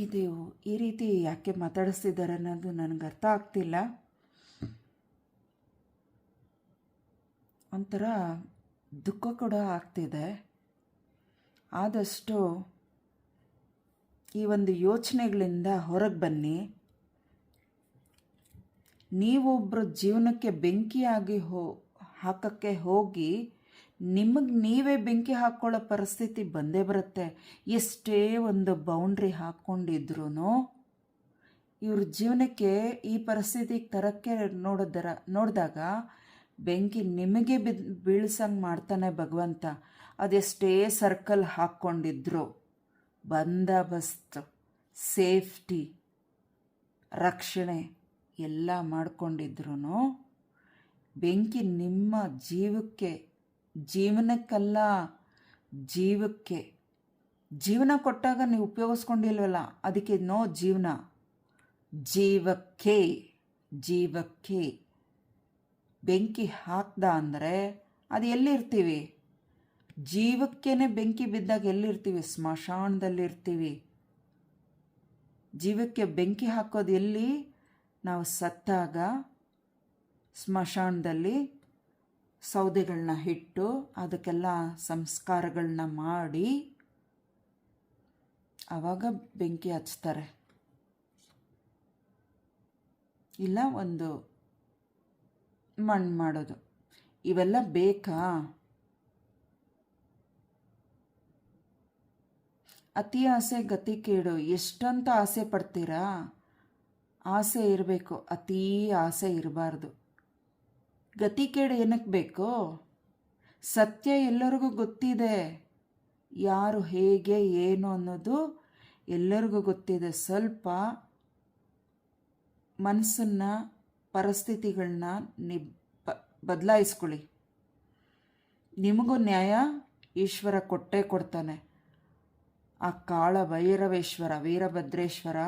ಇದು ಈ ರೀತಿ ಯಾಕೆ ಮಾತಾಡಿಸ್ತಿದ್ದಾರೆ ಅನ್ನೋದು ನನಗೆ ಅರ್ಥ ಆಗ್ತಿಲ್ಲ. ಒಂಥರ ದುಃಖ ಕೂಡ ಆಗ್ತಿದೆ. ಆದಷ್ಟು ಈ ಒಂದು ಯೋಚನೆಗಳಿಂದ ಹೊರಗೆ ಬನ್ನಿ. ನೀವೊಬ್ಬರು ಜೀವನಕ್ಕೆ ಬೆಂಕಿಯಾಗಿ ಹಾಕೋಕ್ಕೆ ಹೋಗಿ ನಿಮಗೆ ನೀವೇ ಬೆಂಕಿ ಹಾಕ್ಕೊಳ್ಳೋ ಪರಿಸ್ಥಿತಿ ಬಂದೇ ಬರುತ್ತೆ. ಎಷ್ಟೇ ಒಂದು ಬೌಂಡ್ರಿ ಹಾಕ್ಕೊಂಡಿದ್ರೂ ಇವ್ರ ಜೀವನಕ್ಕೆ ಈ ಪರಿಸ್ಥಿತಿಗೆ ತರಕ್ಕೆ ನೋಡಿದಾಗ ಬೆಂಕಿ ನಿಮಗೆ ಬೀಳ್ಸಂಗೆ ಮಾಡ್ತಾನೆ ಭಗವಂತ. ಅದೆಷ್ಟೇ ಸರ್ಕಲ್ ಹಾಕ್ಕೊಂಡಿದ್ರು, ಬಂದೋಬಸ್ತ್, ಸೇಫ್ಟಿ, ರಕ್ಷಣೆ ಎಲ್ಲ ಮಾಡ್ಕೊಂಡಿದ್ರು ಬೆಂಕಿ ನಿಮ್ಮ ಜೀವನಕ್ಕಲ್ಲ, ಜೀವನ ಕೊಟ್ಟಾಗ ನೀವು ಉಪಯೋಗಿಸ್ಕೊಂಡಿಲ್ವಲ್ಲ, ಅದಕ್ಕೆ ನೋ ಜೀವನ. ಜೀವಕ್ಕೆ ಬೆಂಕಿ ಹಾಕ್ದ ಅಂದರೆ ಅದು ಎಲ್ಲಿರ್ತೀವಿ? ಜೀವಕ್ಕೇನೆ ಬೆಂಕಿ ಬಿದ್ದಾಗ ಎಲ್ಲಿರ್ತೀವಿ? ಸ್ಮಶಾನದಲ್ಲಿರ್ತೀವಿ. ಜೀವಕ್ಕೆ ಬೆಂಕಿ ಹಾಕೋದು ಎಲ್ಲಿ? ನಾವು ಸತ್ತಾಗ ಸ್ಮಶಾನದಲ್ಲಿ ಸೌದೆಗಳನ್ನ ಇಟ್ಟು ಅದಕ್ಕೆಲ್ಲ ಸಂಸ್ಕಾರಗಳನ್ನ ಮಾಡಿ ಆವಾಗ ಬೆಂಕಿ ಹಚ್ತಾರೆ. ಇಲ್ಲ ಒಂದು ಮಣ್ಣು ಮಾಡೋದು. ಇವೆಲ್ಲ ಬೇಕಾ? ಅತಿ ಆಸೆ ಗತಿ ಕೇಡು. ಎಷ್ಟಂತ ಆಸೆ ಪಡ್ತೀರಾ? ಆಸೆ ಇರಬೇಕು, ಅತೀ ಆಸೆ ಇರಬಾರ್ದು. ಗತಿ ಕೇಡು ಏನಕ್ಕೆ ಬೇಕು? ಸತ್ಯ ಎಲ್ಲರಿಗೂ ಗೊತ್ತಿದೆ. ಯಾರು ಹೇಗೆ ಏನು ಅನ್ನೋದು ಎಲ್ಲರಿಗೂ ಗೊತ್ತಿದೆ. ಸ್ವಲ್ಪ ಮನಸ್ಸನ್ನು, ಪರಿಸ್ಥಿತಿಗಳನ್ನ ಬದಲಾಯಿಸ್ಕೊಳ್ಳಿ. ನಿಮಗೂ ನ್ಯಾಯ ಈಶ್ವರ ಕೊಟ್ಟೇ ಕೊಡ್ತಾನೆ. ಆ ಕಾಳ ಭೈರವೇಶ್ವರ, ವೀರಭದ್ರೇಶ್ವರ,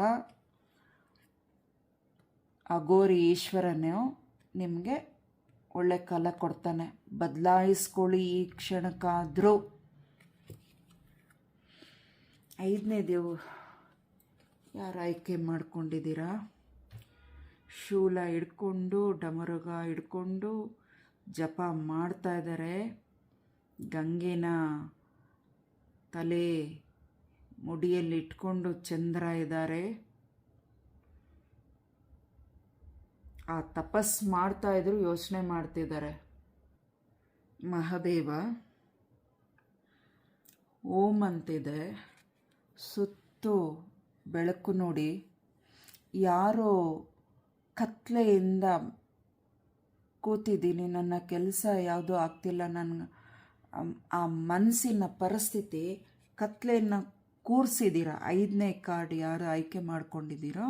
ಅಗೋರಿ ಈಶ್ವರನು ನಿಮಗೆ ಒಳ್ಳೆ ಕಾಲ ಕೊಡ್ತಾನೆ. ಬದಲಾಯಿಸ್ಕೊಳ್ಳಿ ಈ ಕ್ಷಣಕ್ಕಾದರೂ. 5ನೇ ದೇವ್ರು ಯಾರು ಆಯ್ಕೆ ಮಾಡ್ಕೊಂಡಿದ್ದೀರಾ? ಶೂಲ ಹಿಡ್ಕೊಂಡು, ಡಮರುಗ ಹಿಡ್ಕೊಂಡು ಜಪ ಮಾಡ್ತಾ ಇದ್ದಾರೆ. ಗಂಗೆನ ತಲೆ ಮುಡಿಯಲ್ಲಿ ಇಟ್ಕೊಂಡು ಚಂದ್ರ ಇದ್ದಾರೆ. ಆ ತಪಸ್ ಮಾಡ್ತಾ ಇದ್ರು, ಯೋಚನೆ ಮಾಡ್ತಿದ್ದಾರೆ. ಮಹಾದೇವ ಓಂ ಅಂತಿದೆ. ಸುತ್ತು ಬೆಳಕು ನೋಡಿ. ಯಾರೋ ಕತ್ಲೆಯಿಂದ ಕೂತಿದ್ದೀನಿ, ನನ್ನ ಕೆಲಸ ಯಾವುದೂ ಆಗ್ತಿಲ್ಲ, ನನ್ನ ಆ ಮನಸ್ಸಿನ ಪರಿಸ್ಥಿತಿ, ಕತ್ಲೆಯನ್ನು ಕೂರಿಸಿದ್ದೀರ. 5ನೇ ಕಾರ್ಡ್ ಯಾರು ಆಯ್ಕೆ ಮಾಡ್ಕೊಂಡಿದ್ದೀರೋ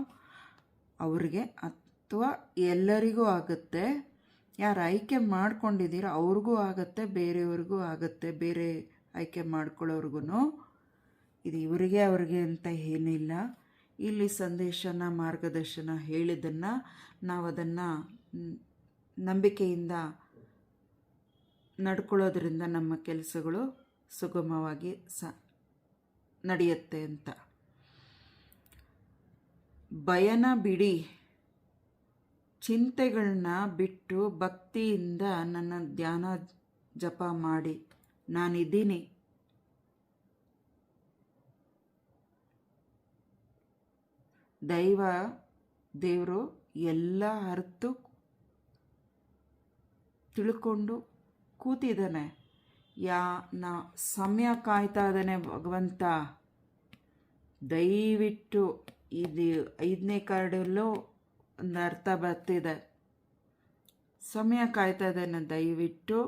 ಅವ್ರಿಗೆ, ಅಥವಾ ಎಲ್ಲರಿಗೂ ಆಗುತ್ತೆ. ಯಾರು ಆಯ್ಕೆ ಮಾಡ್ಕೊಂಡಿದ್ದೀರೋ ಅವ್ರಿಗೂ ಆಗುತ್ತೆ, ಬೇರೆಯವ್ರಿಗೂ ಆಗುತ್ತೆ. ಬೇರೆ ಆಯ್ಕೆ ಮಾಡ್ಕೊಳ್ಳೋರ್ಗು ಇದು ಇವರಿಗೆ ಅವ್ರಿಗೆ ಅಂತ ಏನಿಲ್ಲ. ಇಲ್ಲಿ ಸಂದೇಶನ, ಮಾರ್ಗದರ್ಶನ ಹೇಳಿದ್ದನ್ನು ನಾವು ಅದನ್ನು ನಂಬಿಕೆಯಿಂದ ನಡ್ಕೊಳ್ಳೋದ್ರಿಂದ ನಮ್ಮ ಕೆಲಸಗಳು ಸುಗಮವಾಗಿ ನಡೆಯುತ್ತೆ ಅಂತ. ಭಯನ ಬಿಡಿ, ಚಿಂತೆಗಳನ್ನ ಬಿಟ್ಟು ಭಕ್ತಿಯಿಂದ ನನ್ನ ಧ್ಯಾನ ಜಪ ಮಾಡಿ. ನಾನಿದ್ದೀನಿ. ದೇವರು ಎಲ್ಲ ಅರ್ತು ತಿಳ್ಕೊಂಡು ಕೂತಿದ್ದಾನೆ. ಸಮಯ ಕಾಯ್ತಾ ಇದ್ದಾನೆ ಭಗವಂತ. ದಯವಿಟ್ಟು ಇದು 5ನೇ ಕಾರ್ಡಲ್ಲೂ ಒಂದು ಅರ್ಥ ಬರ್ತಿದೆ. ಸಮಯ ಕಾಯ್ತಾ ಇದ್ದಾನೆ. ದಯವಿಟ್ಟು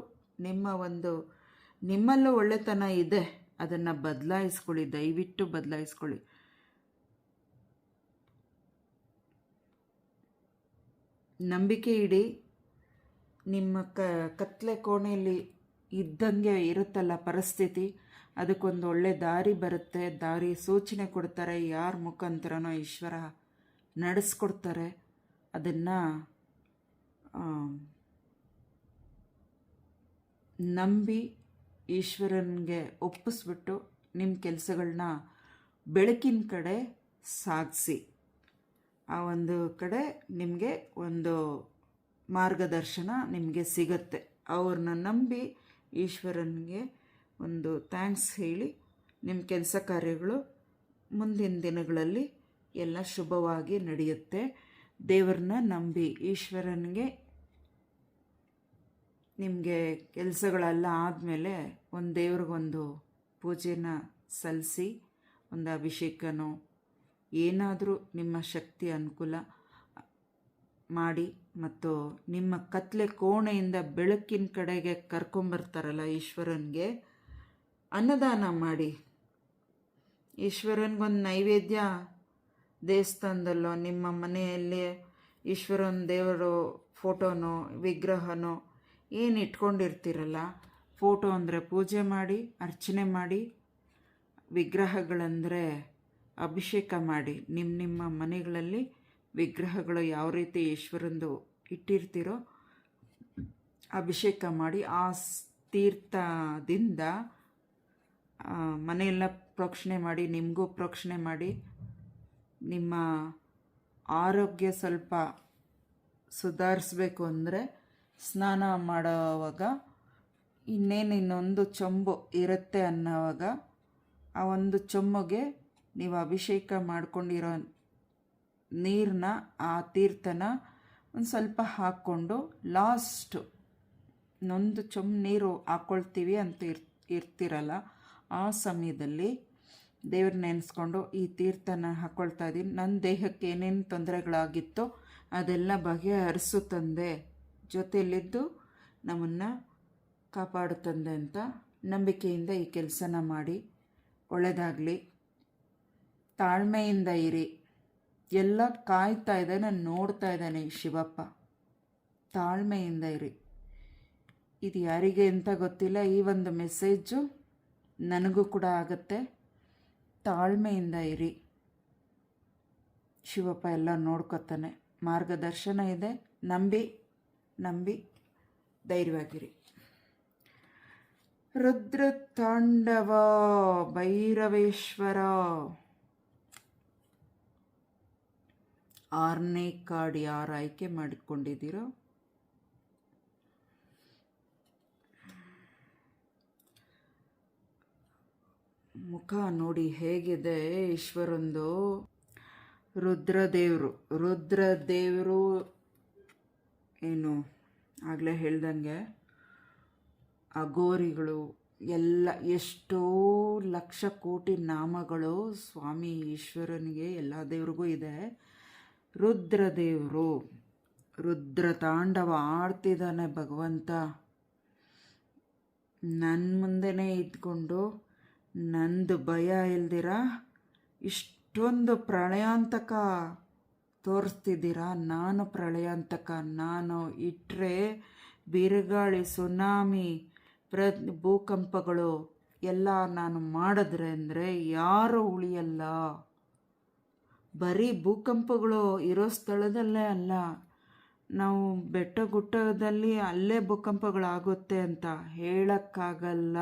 ನಿಮ್ಮಲ್ಲೂ ಒಳ್ಳೆತನ ಇದೆ, ಅದನ್ನು ಬದಲಾಯಿಸ್ಕೊಳ್ಳಿ. ದಯವಿಟ್ಟು ಬದಲಾಯಿಸ್ಕೊಳ್ಳಿ. ನಂಬಿಕೆ ಇಡಿ. ನಿಮ್ಮ ಕತ್ಲೆ ಕೋಣೆಯಲ್ಲಿ ಇದ್ದಂಗೆ ಇರುತ್ತಲ್ಲ ಪರಿಸ್ಥಿತಿ, ಅದಕ್ಕೊಂದು ಒಳ್ಳೆ ದಾರಿ ಬರುತ್ತೆ. ದಾರಿ ಸೂಚನೆ ಕೊಡ್ತಾರೆ. ಯಾರ ಮುಖಾಂತರನೋ ಈಶ್ವರ ನಡೆಸ್ಕೊಡ್ತಾರೆ. ಅದನ್ನು ನಂಬಿ ಈಶ್ವರನಿಗೆ ಒಪ್ಪಿಸ್ಬಿಟ್ಟು ನಿಮ್ಮ ಕೆಲಸಗಳನ್ನ ಬೆಳಕಿನ ಕಡೆ ಸಾಗಿಸಿ. ಆ ಒಂದು ಕಡೆ ನಿಮಗೆ ಒಂದು ಮಾರ್ಗದರ್ಶನ ನಿಮಗೆ ಸಿಗತ್ತೆ. ಅವ್ರನ್ನ ನಂಬಿ ಈಶ್ವರನಿಗೆ ಒಂದು ಥ್ಯಾಂಕ್ಸ್ ಹೇಳಿ ನಿಮ್ಮ ಕೆಲಸ ಕಾರ್ಯಗಳು ಮುಂದಿನ ದಿನಗಳಲ್ಲಿ ಎಲ್ಲ ಶುಭವಾಗಿ ನಡೆಯುತ್ತೆ. ದೇವ್ರನ್ನ ನಂಬಿ ಈಶ್ವರನಿಗೆ ನಿಮಗೆ ಕೆಲಸಗಳೆಲ್ಲ ಆದಮೇಲೆ ಒಂದು ದೇವ್ರಿಗೊಂದು ಪೂಜೆನ ಸಲ್ಲಿಸಿ, ಒಂದು ಅಭಿಷೇಕನೋ ಏನಾದರೂ ನಿಮ್ಮ ಶಕ್ತಿ ಅನುಕೂಲ ಮಾಡಿ ಮತ್ತು ನಿಮ್ಮ ಕತ್ಲೆ ಕೋಣೆಯಿಂದ ಬೆಳಕಿನ ಕಡೆಗೆ ಕರ್ಕೊಂಬರ್ತಾರಲ್ಲ ಈಶ್ವರನಿಗೆ ಅನ್ನದಾನ ಮಾಡಿ. ಈಶ್ವರನಿಗೊಂದು ನೈವೇದ್ಯ ದೇವಸ್ಥಾನದಲ್ಲೋ ನಿಮ್ಮ ಮನೆಯಲ್ಲಿ ಈಶ್ವರನ ದೇವರು ಫೋಟೋನೋ ವಿಗ್ರಹನೋ ಏನು ಇಟ್ಕೊಂಡಿರ್ತೀರಲ್ಲ, ಫೋಟೋ ಅಂದರೆ ಪೂಜೆ ಮಾಡಿ, ಅರ್ಚನೆ ಮಾಡಿ, ವಿಗ್ರಹಗಳಂದರೆ ಅಭಿಷೇಕ ಮಾಡಿ. ನಿಮ್ಮ ಮನೆಗಳಲ್ಲಿ ವಿಗ್ರಹಗಳು ಯಾವ ರೀತಿ ಈಶ್ವರಂದು ಇಟ್ಟಿರ್ತೀರೋ ಅಭಿಷೇಕ ಮಾಡಿ ಆ ತೀರ್ಥದಿಂದ ಮನೆಯೆಲ್ಲ ಪ್ರೋಕ್ಷಣೆ ಮಾಡಿ, ನಿಮಗೂ ಪ್ರೋಕ್ಷಣೆ ಮಾಡಿ. ನಿಮ್ಮ ಆರೋಗ್ಯ ಸ್ವಲ್ಪ ಸುಧಾರಿಸ್ಬೇಕು ಅಂದರೆ ಸ್ನಾನ ಮಾಡೋವಾಗ ಇನ್ನೊಂದು ಚೊಂಬು ಇರುತ್ತೆ ಅನ್ನೋವಾಗ ಆ ಒಂದು ಚೊಂಬುಗೆ ನೀವು ಅಭಿಷೇಕ ಮಾಡ್ಕೊಂಡಿರೋ ನೀರನ್ನ, ಆ ತೀರ್ಥನ ಒಂದು ಸ್ವಲ್ಪ ಹಾಕ್ಕೊಂಡು ಲಾಸ್ಟು ಇನ್ನೊಂದು ಚೊಂಬು ನೀರು ಹಾಕ್ಕೊಳ್ತೀವಿ ಅಂತ ಇರ್ತಿರಲ್ಲ, ಆ ಸಮಯದಲ್ಲಿ ದೇವ್ರ ನೆನೆಸ್ಕೊಂಡು ಈ ತೀರ್ಥನ ಹಾಕ್ಕೊಳ್ತಾ ಇದ್ದೀನಿ, ನನ್ನ ದೇಹಕ್ಕೆ ಏನೇನು ತೊಂದರೆಗಳಾಗಿತ್ತೋ ಅದೆಲ್ಲ ಬಗೆಹರಿಸು ತಂದೆ, ಜೊತೆಯಲ್ಲಿದ್ದು ನಮ್ಮನ್ನು ಕಾಪಾಡು ತಂದೆ ಅಂತ ನಂಬಿಕೆಯಿಂದ ಈ ಕೆಲಸನ ಮಾಡಿ. ಒಳ್ಳೆಯದಾಗಲಿ. ತಾಳ್ಮೆಯಿಂದ ಇರಿ. ಎಲ್ಲ ಕಾಯ್ತಾ ಇದ್ದಾನೆ, ನೋಡ್ತಾ ಇದ್ದಾನೆ ಶಿವಪ್ಪ. ತಾಳ್ಮೆಯಿಂದ ಇರಿ. ಇದು ಯಾರಿಗೆ ಅಂತ ಗೊತ್ತಿಲ್ಲ, ಈ ಒಂದು ಮೆಸೇಜು ನನಗೂ ಕೂಡ ಆಗುತ್ತೆ. ತಾಳ್ಮೆಯಿಂದ ಇರಿ. ಶಿವಪ್ಪ ಎಲ್ಲ ನೋಡ್ಕೊತಾನೆ, ಮಾರ್ಗದರ್ಶನ ಇದೆ. ನಂಬಿ ಧೈರ್ಯವಾಗಿರಿ. ರುದ್ರ ತಾಂಡವ ಭೈರವೇಶ್ವರ. 6ನೇ ಕಾರ್ಡ್ ಯಾರು ಆಯ್ಕೆ ಮಾಡಿಕೊಂಡಿದ್ದೀರೋ ಮುಖ ನೋಡಿ ಹೇಗಿದೆ ಈಶ್ವರಂದು. ರುದ್ರದೇವರು ಏನು ಆಗಲೇ ಹೇಳ್ದಂಗೆ ಅಘೋರಿಗಳು ಎಲ್ಲ ಎಷ್ಟೋ ಲಕ್ಷ ಕೋಟಿ ನಾಮಗಳು ಸ್ವಾಮಿ ಈಶ್ವರನಿಗೆ ಎಲ್ಲ ದೇವ್ರಿಗೂ ಇದೆ. ರುದ್ರದೇವರು ರುದ್ರ ತಾಂಡವ ಆಡ್ತಿದ್ದಾನೆ ಭಗವಂತ. ನನ್ನ ಮುಂದೆನೇ ಇದ್ಕೊಂಡು ನಂದು ಭಯ ಇಲ್ದಿರ ಇಷ್ಟೊಂದು ಪ್ರಳಯಾಂತಕ ತೋರಿಸ್ತಿದ್ದೀರಾ. ನಾನು ಪ್ರಳಯಾಂತಕ, ನಾನು ಇಟ್ಟರೆ ಬಿರುಗಾಳಿ, ಸುನಾಮಿ, ಭೂಕಂಪಗಳು ಎಲ್ಲ ನಾನು ಮಾಡಿದ್ರೆ ಅಂದರೆ ಯಾರೂ ಉಳಿಯಲ್ಲ. ಬರೀ ಭೂಕಂಪಗಳು ಇರೋ ಸ್ಥಳದಲ್ಲೇ ಅಲ್ಲ, ನಾವು ಬೆಟ್ಟ ಗುಡ್ಡದಲ್ಲಿ ಅಲ್ಲೇ ಭೂಕಂಪಗಳಾಗುತ್ತೆ ಅಂತ ಹೇಳೋಕ್ಕಾಗಲ್ಲ.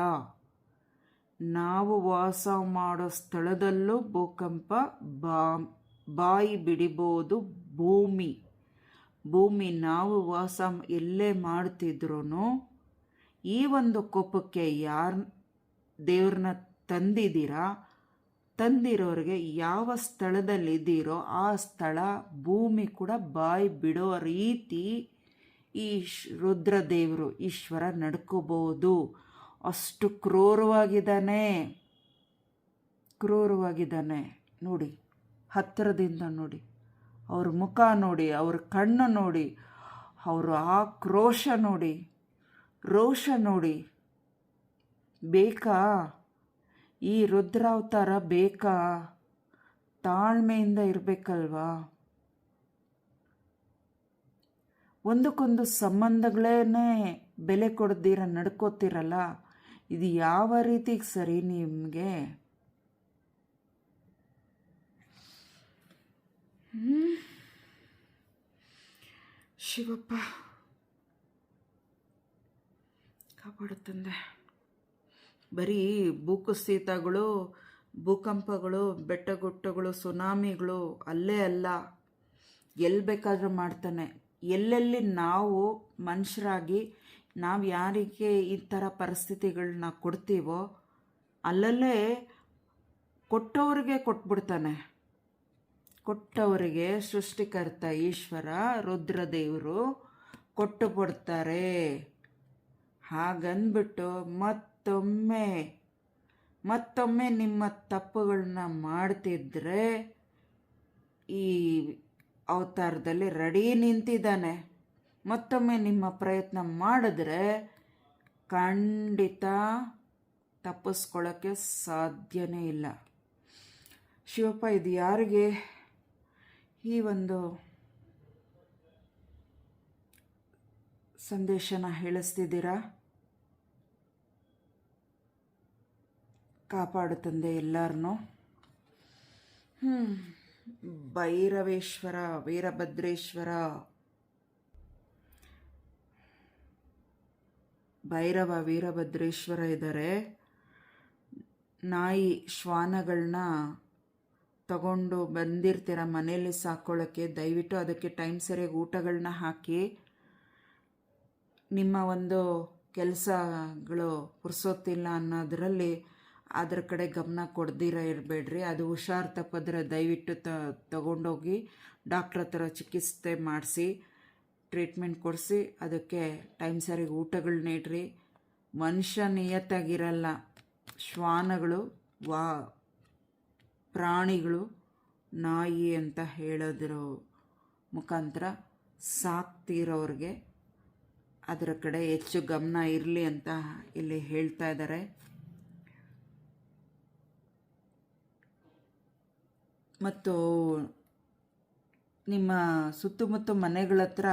ನಾವು ವಾಸ ಮಾಡೋ ಸ್ಥಳದಲ್ಲೂ ಭೂಕಂಪ ಬಾಯಿ ಬಿಡಿಬೋದು. ಭೂಮಿ ನಾವು ವಾಸ ಎಲ್ಲೇ ಮಾಡ್ತಿದ್ರೂ ಈ ಒಂದು ಕೋಪಕ್ಕೆ ಯಾರು ದೇವ್ರನ್ನ ತಂದಿರೋರಿಗೆ ಯಾವ ಸ್ಥಳದಲ್ಲಿದ್ದೀರೋ ಆ ಸ್ಥಳ ಭೂಮಿ ಕೂಡ ಬಾಯಿ ಬಿಡೋ ರೀತಿ ಈ ರುದ್ರದೇವರು ಈಶ್ವರ ನಡ್ಕೋಬೋದು. ಅಷ್ಟು ಕ್ರೂರವಾಗಿದ್ದಾನೆ ನೋಡಿ. ಹತ್ತಿರದಿಂದ ನೋಡಿ, ಅವ್ರ ಮುಖ ನೋಡಿ, ಅವ್ರ ಕಣ್ಣು ನೋಡಿ, ಅವರು ಆಕ್ರೋಶ ನೋಡಿ, ರೋಷ ನೋಡಿ. ಬೇಕಾ ಈ ರುದ್ರಾವತಾರ? ಬೇಕಾ? ತಾಳ್ಮೆಯಿಂದ ಇರಬೇಕಲ್ವಾ? ಒಂದಕ್ಕೊಂದು ಸಂಬಂಧಗಳೇ ಬೆಲೆ ಕೊಡ್ದಿರ ನಡ್ಕೋತಿರಲ್ಲ, ಇದು ಯಾವ ರೀತಿಗೆ ಸರಿ ನಿಮಗೆ? ಶಿವಪ್ಪ ಕಾಪಾಡುತ್ತಂದೆ. ಬರೀ ಭೂಕುಸಿತಗಳು, ಭೂಕಂಪಗಳು, ಬೆಟ್ಟಗುಟ್ಟಗಳು, ಸುನಾಮಿಗಳು ಅಲ್ಲೇ ಅಲ್ಲ, ಎಲ್ಲಿ ಬೇಕಾದರೂ ಮಾಡ್ತಾನೆ. ಎಲ್ಲೆಲ್ಲಿ ನಾವು ಮನುಷ್ಯರಾಗಿ ನಾವು ಯಾರಿಗೆ ಈ ಥರ ಪರಿಸ್ಥಿತಿಗಳನ್ನ ಕೊಡ್ತೀವೋ ಅಲ್ಲಲ್ಲೇ ಕೊಟ್ಟವ್ರಿಗೆ ಕೊಟ್ಬಿಡ್ತಾನೆ. ಕೊಟ್ಟವರಿಗೆ ಸೃಷ್ಟಿಕರ್ತ ಈಶ್ವರ ರುದ್ರದೇವರು ಕೊಟ್ಟು ಬಿಡ್ತಾರೆ. ಹಾಗನ್ಬಿಟ್ಟು ಮತ್ತೊಮ್ಮೆ ನಿಮ್ಮ ತಪ್ಪುಗಳನ್ನ ಮಾಡ್ತಿದ್ರೆ ಈ ಅವತಾರದಲ್ಲಿ ರೆಡಿ ನಿಂತಿದ್ದಾನೆ. ಮತ್ತೊಮ್ಮೆ ನಿಮ್ಮ ಪ್ರಯತ್ನ ಮಾಡಿದ್ರೆ ಖಂಡಿತ ತಪ್ಪಿಸ್ಕೊಳ್ಳೋಕ್ಕೆ ಸಾಧ್ಯನೇ ಇಲ್ಲ. ಶಿವಪ್ಪ, ಇದು ಯಾರಿಗೆ ಈ ಒಂದು ಸಂದೇಶನ ಹೇಳಿಸ್ತಿದ್ದೀರಾ? ಕಾಪಾಡು ತಂದೆ ಎಲ್ಲರನ್ನೂ. ಭೈರವೇಶ್ವರ, ವೀರಭದ್ರೇಶ್ವರ, ಭೈರವ ವೀರಭದ್ರೇಶ್ವರ ಇದ್ದಾರೆ. ನಾಯಿ ಶ್ವಾನಗಳನ್ನ ತಗೊಂಡು ಬಂದಿರ್ತೀರ ಮನೆಯಲ್ಲಿ ಸಾಕೊಳ್ಳೋಕ್ಕೆ, ದಯವಿಟ್ಟು ಅದಕ್ಕೆ ಟೈಮ್ ಸರಿಯಾಗಿ ಊಟಗಳನ್ನ ಹಾಕಿ. ನಿಮ್ಮ ಒಂದು ಕೆಲಸಗಳು ಪುರ್ಸೋತಿಲ್ಲ ಅನ್ನೋದರಲ್ಲಿ ಅದ್ರ ಕಡೆ ಗಮನ ಕೊಡ್ದಿರ ಇರಬೇಡ್ರಿ. ಅದು ಹುಷಾರು ತಪ್ಪಿದ್ರೆ ದಯವಿಟ್ಟು ತಗೊಂಡೋಗಿ ಡಾಕ್ಟ್ರ್ ಹತ್ರ ಚಿಕಿತ್ಸೆ ಮಾಡಿಸಿ, ಟ್ರೀಟ್ಮೆಂಟ್ ಕೊಡಿಸಿ, ಅದಕ್ಕೆ ಟೈಮ್ ಸರಿಗೆ ಊಟಗಳನ್ನ ಇಡ್ರಿ. ಮನುಷ್ಯ ನಿಯತ್ತಾಗಿರಲ್ಲ, ಶ್ವಾನಗಳು, ಪ್ರಾಣಿಗಳು, ನಾಯಿ ಅಂತ ಹೇಳೋದ್ರ ಮುಖಾಂತರ ಸಾಕ್ತಿರೋರಿಗೆ ಅದರ ಕಡೆ ಹೆಚ್ಚು ಗಮನ ಇರಲಿ ಅಂತ ಇಲ್ಲಿ ಹೇಳ್ತಾ ಇದ್ದಾರೆ. ಮತ್ತು ನಿಮ್ಮ ಸುತ್ತಮುತ್ತ ಮನೆಗಳ ಹತ್ರ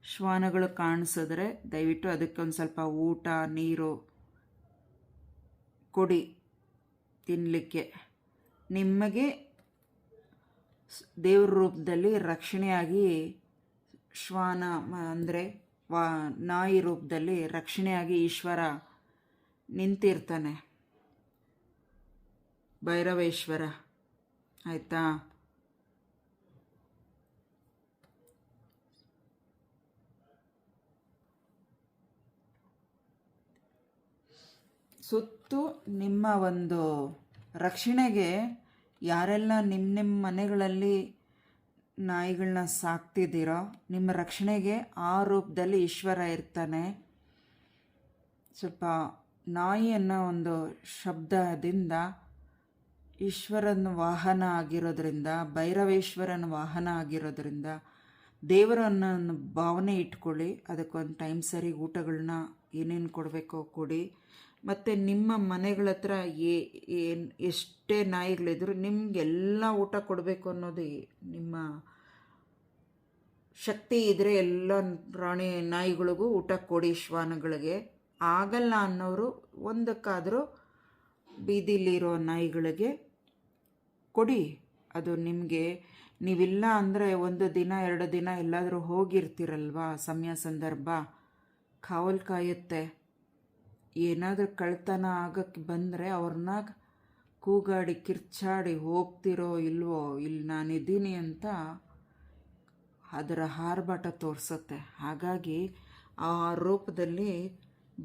ಶ್ವಾನಗಳು ಕಾಣಿಸಿದ್ರೆ ದಯವಿಟ್ಟು ಅದಕ್ಕೆ ಒಂದು ಸ್ವಲ್ಪ ಊಟ ನೀರು ಕೊಡಿ ತಿನ್ನಲಿಕ್ಕೆ. ನಿಮಗೆ ದೇವ್ರ ರೂಪದಲ್ಲಿ ರಕ್ಷಣೆಯಾಗಿ ಶ್ವಾನ ಅಂದರೆ ನಾಯಿ ರೂಪದಲ್ಲಿ ರಕ್ಷಣೆಯಾಗಿ ಈಶ್ವರ ನಿಂತಿರ್ತಾನೆ, ಭೈರವೇಶ್ವರ. ಆಯಿತಾ? ಸುತ್ತು ನಿಮ್ಮ ಒಂದು ರಕ್ಷಣೆಗೆ ಯಾರೆಲ್ಲ ನಿಮ್ಮ ಮನೆಗಳಲ್ಲಿ ನಾಯಿಗಳನ್ನ ಸಾಕ್ತಿದ್ದೀರೋ, ನಿಮ್ಮ ರಕ್ಷಣೆಗೆ ಆ ರೂಪದಲ್ಲಿ ಈಶ್ವರ ಇರ್ತಾನೆ. ಸ್ವಲ್ಪ ನಾಯಿ ಅನ್ನೋ ಒಂದು ಶಬ್ದದಿಂದ ಈಶ್ವರನ ವಾಹನ ಆಗಿರೋದ್ರಿಂದ, ಭೈರವೇಶ್ವರನ ವಾಹನ ಆಗಿರೋದ್ರಿಂದ ದೇವರನ್ನ ಭಾವನೆ ಇಟ್ಕೊಳ್ಳಿ. ಅದಕ್ಕೊಂದು ಟೈಮ್ ಸರಿ ಊಟಗಳನ್ನ ಏನೇನು ಕೊಡಬೇಕೋ ಕೊಡಿ. ಮತ್ತು ನಿಮ್ಮ ಮನೆಗಳ ಹತ್ರ ಎಷ್ಟೇ ನಾಯಿಗಳಿದ್ರು ನಿಮಗೆಲ್ಲ ಊಟ ಕೊಡಬೇಕು ಅನ್ನೋದು ನಿಮ್ಮ ಶಕ್ತಿ ಇದ್ದರೆ ಎಲ್ಲ ಪ್ರಾಣಿ ನಾಯಿಗಳಿಗೂ ಊಟ ಕೊಡಿ. ಶ್ವಾನಗಳಿಗೆ ಆಗಲ್ಲ ಅನ್ನೋರು ಒಂದಕ್ಕಾದರೂ ಬೀದಿಲಿರೋ ನಾಯಿಗಳಿಗೆ ಕೊಡಿ. ಅದು ನಿಮಗೆ, ನೀವಿಲ್ಲ ಅಂದರೆ 1 ದಿನ 2 ದಿನ ಎಲ್ಲಾದರೂ ಹೋಗಿರ್ತೀರಲ್ವ, ಸಮಯ ಸಂದರ್ಭ ಕಾವಲು ಕಾಯುತ್ತೆ. ಏನಾದರೂ ಕಳ್ತನ ಆಗಕ್ಕೆ ಬಂದರೆ ಅವ್ರನ್ನ ಕೂಗಾಡಿ ಕಿರ್ಚಾಡಿ ಹೋಗ್ತಿರೋ ಇಲ್ವೋ, ಇಲ್ಲಿ ನಾನಿದ್ದೀನಿ ಅಂತ ಅದರ ಆರ್ಭಟ ತೋರಿಸುತ್ತೆ. ಹಾಗಾಗಿ ಆ ರೂಪದಲ್ಲಿ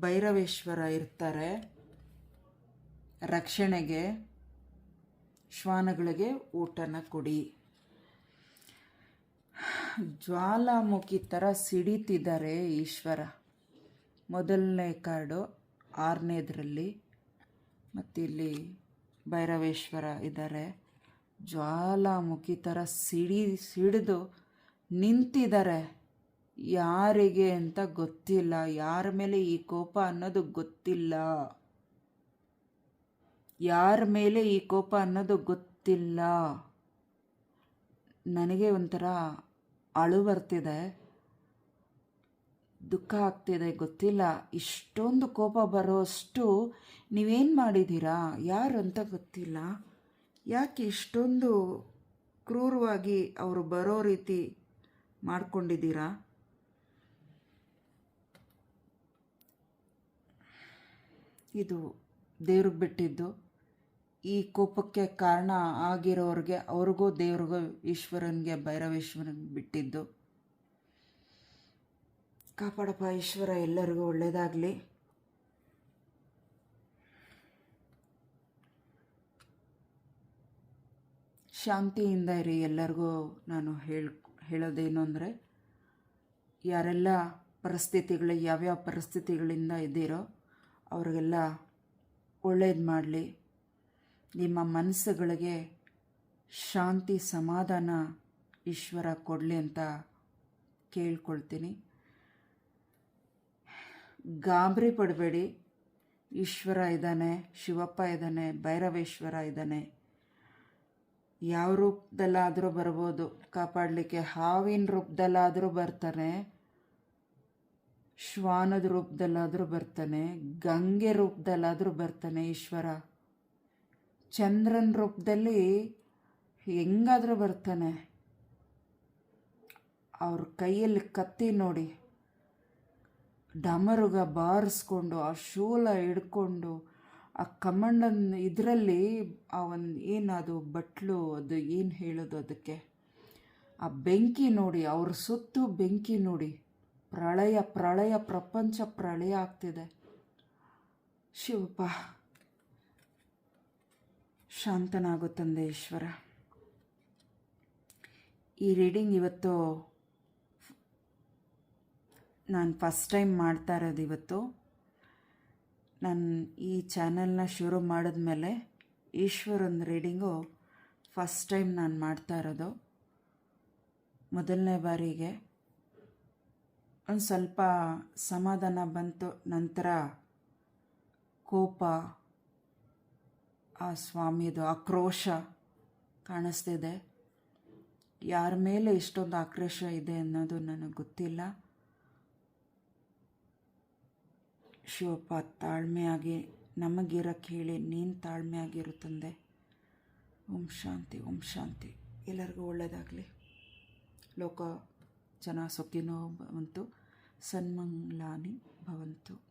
ಭೈರವೇಶ್ವರ ಇರ್ತಾರೆ ರಕ್ಷಣೆಗೆ. ಶ್ವಾನಗಳಿಗೆ ಊಟನ ಕೊಡಿ. ಜ್ವಾಲಾಮುಖಿ ಥರ ಸಿಡಿತಿದ್ದಾರೆ ಈಶ್ವರ. ಮೊದಲನೇ ಕಾರ್ಡು 6ನೇದರಲ್ಲಿ, ಮತ್ತಿಲ್ಲಿ ಭೈರವೇಶ್ವರ ಇದ್ದಾರೆ. ಜ್ವಾಲಾಮುಖಿ ಥರ ಸಿಡಿದು ನಿಂತಿದ್ದಾರೆ. ಯಾರಿಗೆ ಅಂತ ಗೊತ್ತಿಲ್ಲ, ಯಾರ ಮೇಲೆ ಈ ಕೋಪ ಅನ್ನೋದು ಗೊತ್ತಿಲ್ಲ, ಯಾರ ಮೇಲೆ ಈ ಕೋಪ ಅನ್ನೋದು ಗೊತ್ತಿಲ್ಲ. ನನಗೆ ಒಂಥರ ಅಳು ಬರ್ತಿದೆ, ದುಃಖ ಆಗ್ತಿದೆ. ಗೊತ್ತಿಲ್ಲ, ಇಷ್ಟೊಂದು ಕೋಪ ಬರೋಷ್ಟು ನೀವೇನು ಮಾಡಿದ್ದೀರಾ, ಯಾರು ಅಂತ ಗೊತ್ತಿಲ್ಲ. ಯಾಕೆ ಇಷ್ಟೊಂದು ಕ್ರೂರವಾಗಿ ಅವರು ಬರೋ ರೀತಿ ಮಾಡ್ಕೊಂಡಿದ್ದೀರಾ? ಇದು ದೇವ್ರಿಗೆ ಬಿಟ್ಟಿದ್ದು. ಈ ಕೋಪಕ್ಕೆ ಕಾರಣ ಆಗಿರೋರಿಗೆ, ಅವ್ರಿಗೂ ದೇವ್ರಿಗೂ ಈಶ್ವರನಿಗೆ ಭೈರವೇಶ್ವರನಿಗೆ ಬಿಟ್ಟಿದ್ದು. ಕಾಪಾಡಪ್ಪ ಈಶ್ವರ, ಎಲ್ಲರಿಗೂ ಒಳ್ಳೆಯದಾಗಲಿ. ಶಾಂತಿಯಿಂದ ಇರಿ. ಎಲ್ಲರಿಗೂ ನಾನು ಹೇಳೋದೇನು ಅಂದರೆ, ಯಾರೆಲ್ಲ ಯಾವ್ಯಾವ ಪರಿಸ್ಥಿತಿಗಳಿಂದ ಇದ್ದೀರೋ ಅವ್ರಿಗೆಲ್ಲ ಒಳ್ಳೇದು ಮಾಡಲಿ. ನಿಮ್ಮ ಮನಸ್ಸುಗಳಿಗೆ ಶಾಂತಿ ಸಮಾಧಾನ ಈಶ್ವರ ಕೊಡಲಿ ಅಂತ ಕೇಳ್ಕೊಳ್ತೀನಿ. ಗಾಬರಿ ಪಡಬೇಡಿ. ಈಶ್ವರ ಇದ್ದಾನೆ, ಶಿವಪ್ಪ ಇದ್ದಾನೆ, ಭೈರವೇಶ್ವರ ಇದ್ದಾನೆ. ಯಾವ ರೂಪದಲ್ಲಾದರೂ ಬರ್ಬೋದು ಕಾಪಾಡಲಿಕ್ಕೆ. ಹಾವಿನ ರೂಪದಲ್ಲಾದರೂ ಬರ್ತಾನೆ, ಶ್ವಾನದ ರೂಪದಲ್ಲಾದರೂ ಬರ್ತಾನೆ, ಗಂಗೆ ರೂಪದಲ್ಲಾದರೂ ಬರ್ತಾನೆ ಈಶ್ವರ. ಚಂದ್ರನ ರೂಪದಲ್ಲಿ ಹೆಂಗಾದರೂ ಬರ್ತಾನೆ. ಅವ್ರ ಕೈಯಲ್ಲಿ ಕತ್ತಿ ನೋಡಿ, ಡಮರುಗ ಬಾರಿಸ್ಕೊಂಡು, ಆ ಶೂಲ ಹಿಡ್ಕೊಂಡು, ಆ ಕಮಂಡನ ಇದರಲ್ಲಿ ಆ ಒಂದು ಏನದು ಬಟ್ಲು, ಅದು ಏನು ಹೇಳೋದು ಅದಕ್ಕೆ, ಆ ಬೆಂಕಿ ನೋಡಿ, ಅವ್ರ ಸುತ್ತು ಬೆಂಕಿ ನೋಡಿ. ಪ್ರಳಯ ಪ್ರಳಯ ಪ್ರಪಂಚ ಪ್ರಳಯ ಆಗ್ತಿದೆ. ಶಿವಪ್ಪ ಶಾಂತನಾಗೋ ತಂದೆ ಈಶ್ವರ. ಈ ರೀಡಿಂಗ್ ಇವತ್ತು ನಾನು ಫಸ್ಟ್ ಟೈಮ್ ಮಾಡ್ತಾ ಇರೋದು. ಇವತ್ತು ನಾನು ಈ ಚಾನಲ್ನ ಶುರು ಮಾಡಿದ್ಮೇಲೆ ಈಶ್ವರನ ರೀಡಿಂಗು ಫಸ್ಟ್ ಟೈಮ್ ನಾನು ಮಾಡ್ತಾ ಇರೋದು. ಮೊದಲನೇ ಬಾರಿಗೆ ಒಂದು ಸ್ವಲ್ಪ ಸಮಾಧಾನ ಬಂತು. ನಂತರ ಕೋಪ, ಆ ಸ್ವಾಮಿದು ಆಕ್ರೋಶ ಕಾಣಿಸ್ತಿದೆ. ಯಾರ ಮೇಲೆ ಇಷ್ಟೊಂದು ಆಕ್ರೋಶ ಇದೆ ಅನ್ನೋದು ನನಗೆ ಗೊತ್ತಿಲ್ಲ. ಶಿವಪ್ಪ ತಾಳ್ಮೆಯಾಗಿ ನಮಗಿರಕ್ಕೆ ಹೇಳಿ, ನೀನು ತಾಳ್ಮೆಯಾಗಿರು ತಂದೆ. ಓಂ ಶಾಂತಿ, ಓಂ ಶಾಂತಿ. ಎಲ್ಲರಿಗೂ ಒಳ್ಳೆಯದಾಗಲಿ. ಲೋಕ ಜನ ಸುಖಿನೋ ಭವಂತು, ಸನ್ಮಂಗಲಾನಿ ಭವಂತು.